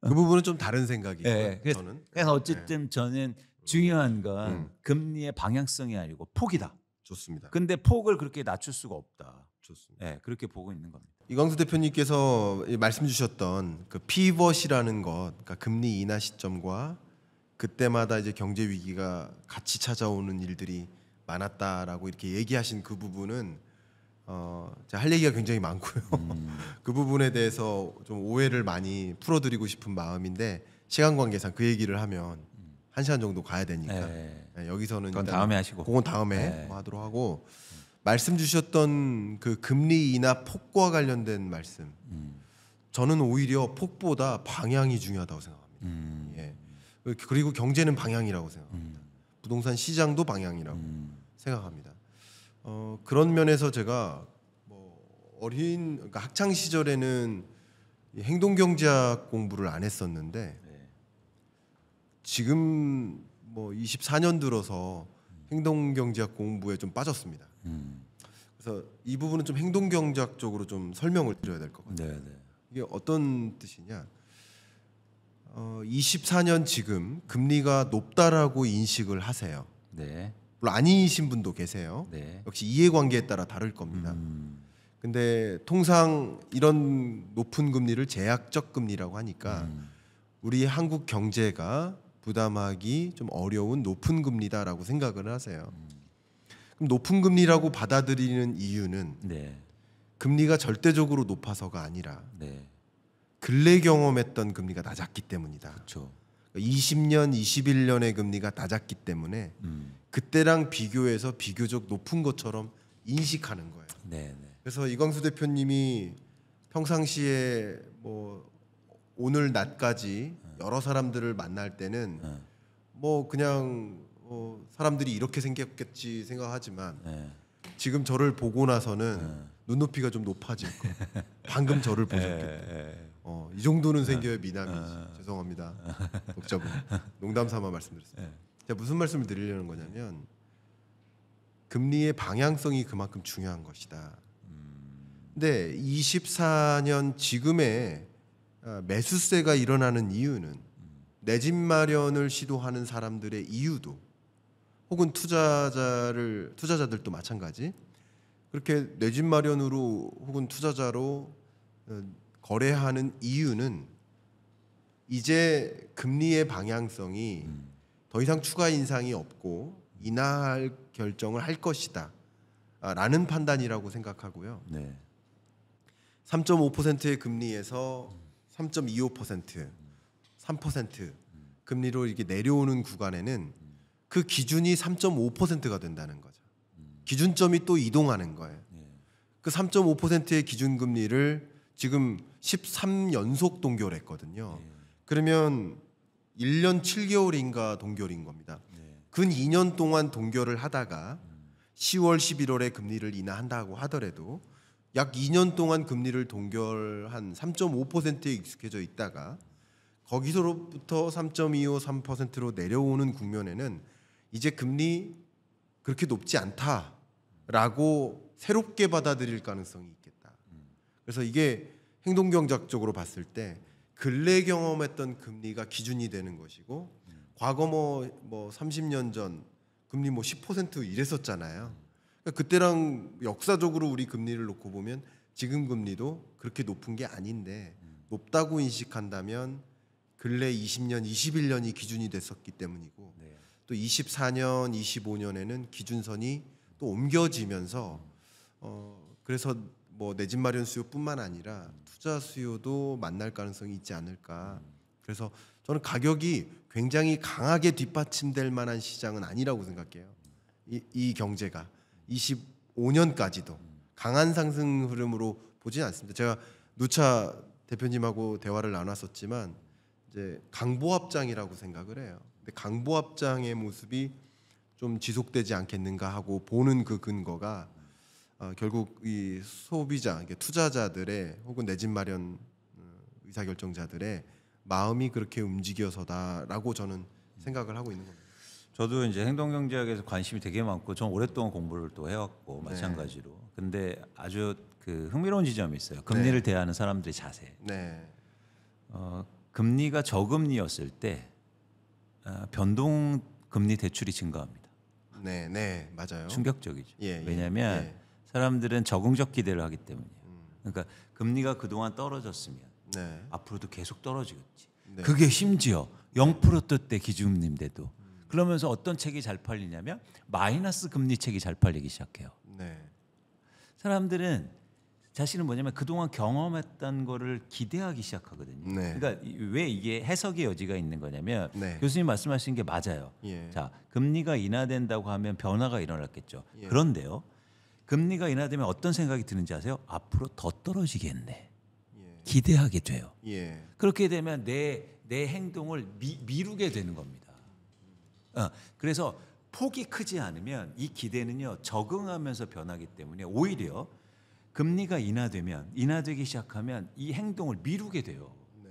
그 부분은 좀 다른 생각이고요. 예, 그래서, 저는. 그래서 어쨌든 저는 중요한 건 음. 금리의 방향성이 아니고 폭이다. 좋습니다. 근데 폭을 그렇게 낮출 수가 없다. 좋습니다. 예, 그렇게 보고 있는 겁니다. 이광수 대표님께서 말씀 주셨던 그 피벗이라는 것, 그러니까 금리 인하 시점과 그때마다 이제 경제 위기가 같이 찾아오는 일들이 많았다라고 이렇게 얘기하신 그 부분은 제가 할 얘기가 굉장히 많고요. 그 부분에 대해서 좀 오해를 많이 풀어드리고 싶은 마음인데 시간 관계상 그 얘기를 하면 1시간 정도 가야 되니까 예. 네, 여기서는 그건 일단 다음에 하시고. 그건 다음에 네. 뭐 하도록 하고 말씀 주셨던 그 금리 인하 폭과 관련된 말씀 저는 오히려 폭보다 방향이 중요하다고 생각합니다. 예. 그리고 경제는 방향이라고 생각합니다. 부동산 시장도 방향이라고 생각합니다. 그런 면에서 제가 뭐 그러니까 학창 시절에는 이 행동경제학 공부를 안 했었는데 지금 뭐 24년 들어서 행동경제학 공부에 좀 빠졌습니다. 그래서 이 부분은 좀 행동경제학 쪽으로 좀 설명을 드려야 될 것 같아요. 네, 네. 이게 어떤 뜻이냐? 24년 지금 금리가 높다라고 인식을 하세요. 네. 물론 아니신 분도 계세요. 네. 역시 이해관계에 따라 다를 겁니다. 근데 통상 이런 높은 금리를 제약적 금리라고 하니까 우리 한국 경제가 부담하기 좀 어려운 높은 금리다라고 생각을 하세요. 그럼 높은 금리라고 받아들이는 이유는 네. 금리가 절대적으로 높아서가 아니라 네. 근래 경험했던 금리가 낮았기 때문이다. 그렇죠. 20년, 21년의 금리가 낮았기 때문에 그때랑 비교해서 비교적 높은 것처럼 인식하는 거예요. 네. 네. 그래서 이광수 대표님이 평상시에 뭐 오늘 낮까지 여러 사람들을 만날 때는 뭐 그냥 사람들이 이렇게 생겼겠지 생각하지만 네. 지금 저를 보고 나서는 눈높이가 좀 높아질 거. 방금 저를 보셨겠다. 이 정도는 생겨야 미남이지. 죄송합니다. 독자분. 농담 삼아 말씀드렸습니다. 제가 무슨 말씀을 드리려는 거냐면 금리의 방향성이 그만큼 중요한 것이다. 근데 24년 지금의 매수세가 일어나는 이유는 내 집 마련을 시도하는 사람들의 이유도 혹은 투자자들도 마찬가지 그렇게 내 집 마련으로 혹은 투자자로 거래하는 이유는 이제 금리의 방향성이 더 이상 추가 인상이 없고 인하할 결정을 할 것이다 라는 판단이라고 생각하고요. 네. 3.5%의 금리에서 3.25%, 3% 금리로 이렇게 내려오는 구간에는 그 기준이 3.5%가 된다는 거죠. 기준점이 또 이동하는 거예요. 그 3.5%의 기준금리를 지금 13연속 동결했거든요. 그러면 1년 7개월인가 동결인 겁니다. 근 2년 동안 동결을 하다가 10월, 11월에 금리를 인하한다고 하더라도 약 2년 동안 금리를 동결한 3.5%에 익숙해져 있다가 거기서부터 3.25, 3%로 내려오는 국면에는 이제 금리 그렇게 높지 않다라고 새롭게 받아들일 가능성이 있겠다. 그래서 이게 행동경제학적으로 봤을 때 근래 경험했던 금리가 기준이 되는 것이고 과거 뭐 30년 전 금리 뭐 10% 이랬었잖아요. 그러니까 그때랑 역사적으로 우리 금리를 놓고 보면 지금 금리도 그렇게 높은 게 아닌데 높다고 인식한다면 근래 20년, 21년이 기준이 됐었기 때문이고 또 24년, 25년에는 기준선이 또 옮겨지면서 그래서 뭐 내 집 마련 수요뿐만 아니라 투자 수요도 만날 가능성이 있지 않을까. 그래서 저는 가격이 굉장히 강하게 뒷받침될 만한 시장은 아니라고 생각해요. 이 경제가 25년까지도 강한 상승 흐름으로 보지는 않습니다. 제가 누차 대표님하고 대화를 나눴었지만 이제 강보합장이라고 생각을 해요. 근데 강보합장의 모습이 좀 지속되지 않겠는가 하고 보는 그 근거가 결국 이 소비자, 투자자들의 혹은 내 집 마련 의사결정자들의 마음이 그렇게 움직여서다라고 저는 생각을 하고 있는 겁니다. 저도 이제 행동경제학에서 관심이 되게 많고, 전 오랫동안 공부를 또 해왔고 마찬가지로. 근데 아주 그 흥미로운 지점이 있어요. 금리를 대하는 사람들의 자세. 네. 금리가 저금리였을 때 변동 금리 대출이 증가합니다. 네, 네, 맞아요. 충격적이죠. 예, 왜냐하면 예. 사람들은 적응적 기대를 하기 때문이에요. 그러니까 금리가 그동안 떨어졌으면 네. 앞으로도 계속 떨어지겠지. 네. 그게 심지어 0%대 기준금리인데도 그러면서 어떤 책이 잘 팔리냐면 마이너스 금리 책이 잘 팔리기 시작해요. 네. 사람들은 자신은 뭐냐면 그동안 경험했던 거를 기대하기 시작하거든요. 네. 그러니까 왜 이게 해석의 여지가 있는 거냐면 네. 교수님 말씀하신 게 맞아요. 예. 자, 금리가 인하된다고 하면 변화가 일어났겠죠. 예. 그런데요. 금리가 인하되면 어떤 생각이 드는지 아세요? 앞으로 더 떨어지겠네. 예. 기대하게 돼요. 예. 그렇게 되면 내 행동을 미루게 되는 겁니다. 그래서 폭이 크지 않으면 이 기대는요 적응하면서 변하기 때문에 오히려 금리가 인하되기 시작하면 이 행동을 미루게 돼요. 네.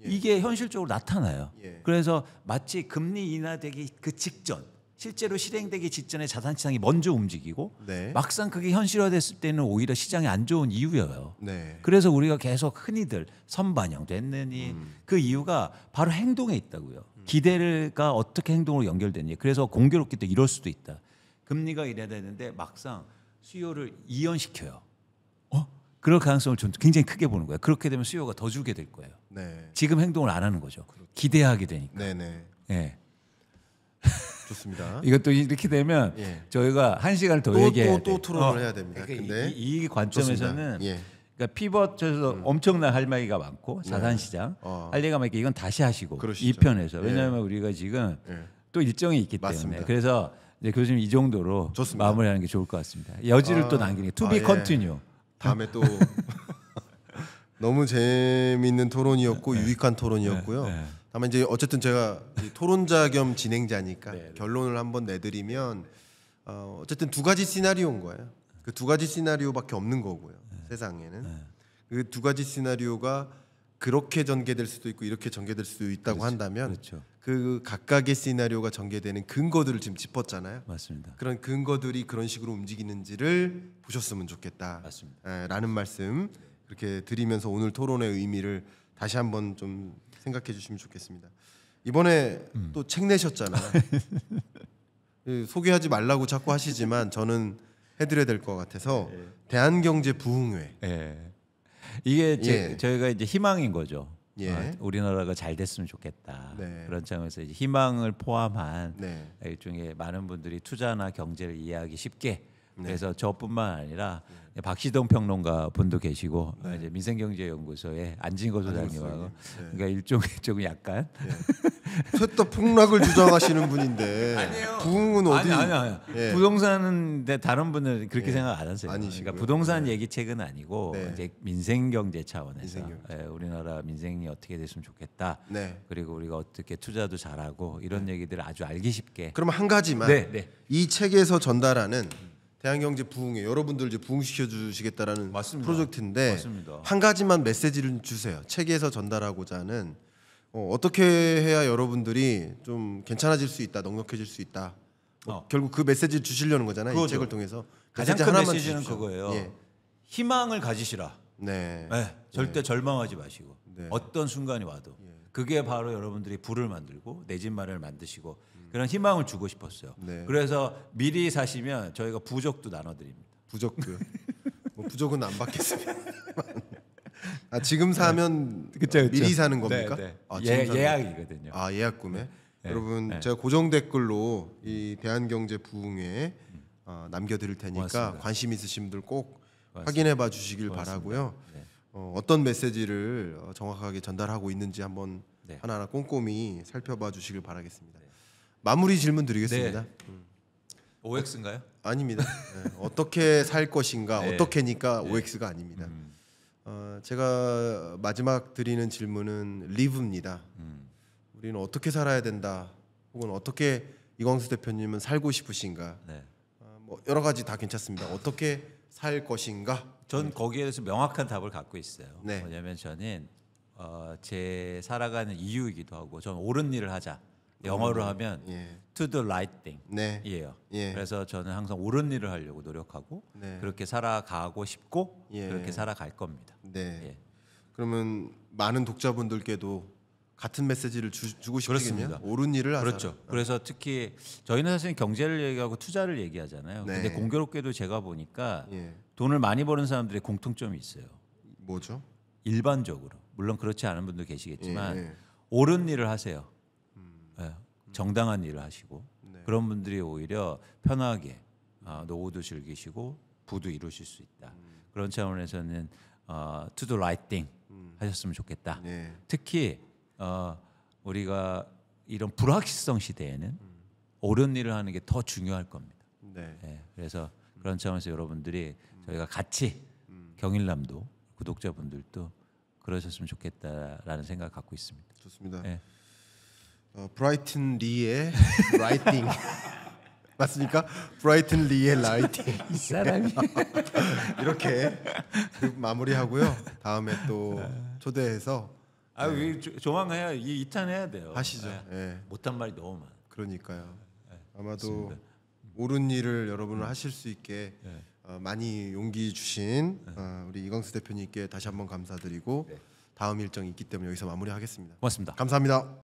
예. 이게 현실적으로 나타나요. 예. 그래서 마치 금리 인하되기 그 직전 실제로 실행되기 직전에 자산시장이 먼저 움직이고 네. 막상 그게 현실화됐을 때는 오히려 시장이 안 좋은 이유예요. 네. 그래서 우리가 계속 흔히들 선반영 됐느니 그 이유가 바로 행동에 있다고요. 기대가 어떻게 행동으로 연결되니. 그래서 공교롭게도 이럴 수도 있다. 금리가 이래야 되는데 막상 수요를 이연시켜요. 그럴 가능성을 좀 굉장히 크게 보는 거예요. 그렇게 되면 수요가 더 줄게 될 거예요. 네. 지금 행동을 안 하는 거죠. 기대하게 되니까. 네네. 예. 좋습니다. 이것도 이렇게 되면 예. 저희가 한 시간을 더 또, 얘기해야 또 돼. 토론을 해야 됩니다. 그러니까 근데 이 관점에서는 좋습니다. 예. 그러니까 피벗에서 엄청난 할 말기가 많고 자산시장 어. 할 얘기가 많으니까 이건 다시 하시고 그러시죠. 이 편에서 예. 왜냐하면 우리가 지금 예. 또 일정이 있기 때문에 맞습니다. 그래서 이제 교수님 이 정도로 좋습니다. 마무리하는 게 좋을 것 같습니다. 여지를 또 남기는 to be 예. continue. 다음에 또 너무 재미있는 토론이었고 유익한 토론이었고요. 네. 다만 이제 어쨌든 제가 이 토론자 겸 진행자니까 네, 네. 결론을 한번 내드리면 어쨌든 두 가지 시나리오인 거예요. 그 두 가지 시나리오밖에 없는 거고요. 세상에는 그 두 가지 시나리오가 그렇게 전개될 수도 있고 이렇게 전개될 수도 있다고 한다면 그렇죠. 그 각각의 시나리오가 전개되는 근거들을 지금 짚었잖아요. 맞습니다. 그런 근거들이 그런 식으로 움직이는지를 보셨으면 좋겠다. 맞습니다. 라는 말씀 그렇게 드리면서 오늘 토론의 의미를 다시 한번 좀 생각해 주시면 좋겠습니다. 이번에 또 책 내셨잖아요. 소개하지 말라고 자꾸 하시지만 저는 해드려야 될 것 같아서 대한경제 부흥회. 예. 이게 예. 저희가 이제 희망인 거죠. 예. 우리나라가 잘 됐으면 좋겠다. 네. 그런 점에서 이제 희망을 포함한 네. 일종의 많은 분들이 투자나 경제를 이해하기 쉽게 네. 그래서 저뿐만 아니라 박시동 평론가 분도 계시고 이제 민생경제연구소의 안진거 소장님하고 네. 그러니까 일종의 조금 약간 셋다 폭락을 주장하시는 분인데 아니에요. 부흥은 어디? 아니. 예. 부동산은 다른 분은 그렇게 예. 생각 안 하세요. 아니시고요. 그러니까 부동산 얘기책은 아니고 네. 이제 민생경제 차원에서 민생경제. 우리나라 민생이 어떻게 됐으면 좋겠다. 네. 그리고 우리가 어떻게 투자도 잘하고 이런 얘기들을 아주 알기 쉽게. 그럼 한 가지만 네. 이 책에서 전달하는 대한경제 부흥회 여러분들 이제 부흥시켜 주시겠다라는 맞습니다. 프로젝트인데 맞습니다. 한 가지만 메시지를 주세요. 책에서 전달하고자 하는 어떻게 해야 여러분들이 좀 괜찮아질 수 있다, 넉넉해질 수 있다. 결국 그 메시지를 주시려는 거잖아요. 이 그거죠. 책을 통해서 가장 메시지 큰 하나만 메시지는 주십시오. 그거예요. 예. 희망을 가지시라. 네. 절대 절망하지 마시고 네. 어떤 순간이 와도 그게 바로 여러분들이 부를 만들고 내 집 마련을 만드시고 그런 희망을 주고 싶었어요. 네. 그래서 미리 사시면 저희가 부적도 나눠드립니다. 부적도요. 뭐 부적은 안 받겠습니다. 지금 사면 그쵸. 미리 사는 겁니까? 네. 지금 사는 예약이거든요. 예약 구매. 네. 여러분 네. 제가 고정 댓글로 이 대한경제 부흥회 남겨드릴 테니까 고맙습니다. 관심 있으신 분들 꼭 고맙습니다. 확인해봐 주시길 고맙습니다. 바라고요. 네. 어떤 메시지를 정확하게 전달하고 있는지 한번 네. 하나하나 꼼꼼히 살펴봐 주시길 바라겠습니다. 마무리 질문 드리겠습니다. 네. OX인가요? 아닙니다. 네. 어떻게 살 것인가? 네. 어떻게니까 OX가 아닙니다. 제가 마지막 드리는 질문은 live입니다. 우리는 어떻게 살아야 된다. 혹은 어떻게 이광수 대표님은 살고 싶으신가? 네. 뭐 여러 가지 다 괜찮습니다. 어떻게 살 것인가? 전 거기에 대해서 명확한 답을 갖고 있어요. 네. 뭐냐면 저는 제 살아가는 이유이기도 하고 저는 옳은 일을 하자. 영어로 하면 예. to the right thing. 네. 이에요. 예. 그래서 저는 항상 옳은 일을 하려고 노력하고 네. 그렇게 살아가고 싶고 예. 그렇게 살아갈 겁니다. 네. 예. 그러면 많은 독자분들께도 같은 메시지를 주고 싶으시겠네요. 그렇습니다. 옳은 일을 하자. 그렇죠. 그래서 특히 저희는 사실 경제를 얘기하고 투자를 얘기하잖아요. 네. 근데 공교롭게도 제가 보니까 예. 돈을 많이 버는 사람들의 공통점이 있어요. 뭐죠? 일반적으로 물론 그렇지 않은 분도 계시겠지만 예. 옳은 일을 하세요. 예, 정당한 일을 하시고 네. 그런 분들이 오히려 편하게 노후도 즐기시고 부도 이루실 수 있다. 그런 차원에서는 to the right thing 하셨으면 좋겠다. 예. 특히 우리가 이런 불확실성 시대에는 옳은 일을 하는 게 더 중요할 겁니다. 네. 예, 그래서 그런 차원에서 여러분들이 저희가 같이 경일남도 구독자분들도 그러셨으면 좋겠다라는 생각 갖고 있습니다. 좋습니다. 예. 브라이튼 리의 라이팅 맞습니까? 브라이튼 리의 라이팅 이 사람이 이렇게 마무리하고요. 다음에 또 초대해서 조만간 해야 이 2탄 해야 돼요. 하시죠. 예. 예. 못한 말이 너무 많아. 그러니까요. 아마도 맞습니다. 옳은 일을 여러분은 하실 수 있게 네. 많이 용기 주신 우리 이광수 대표님께 다시 한번 감사드리고 네. 다음 일정이 있기 때문에 여기서 마무리하겠습니다. 고맙습니다. 감사합니다.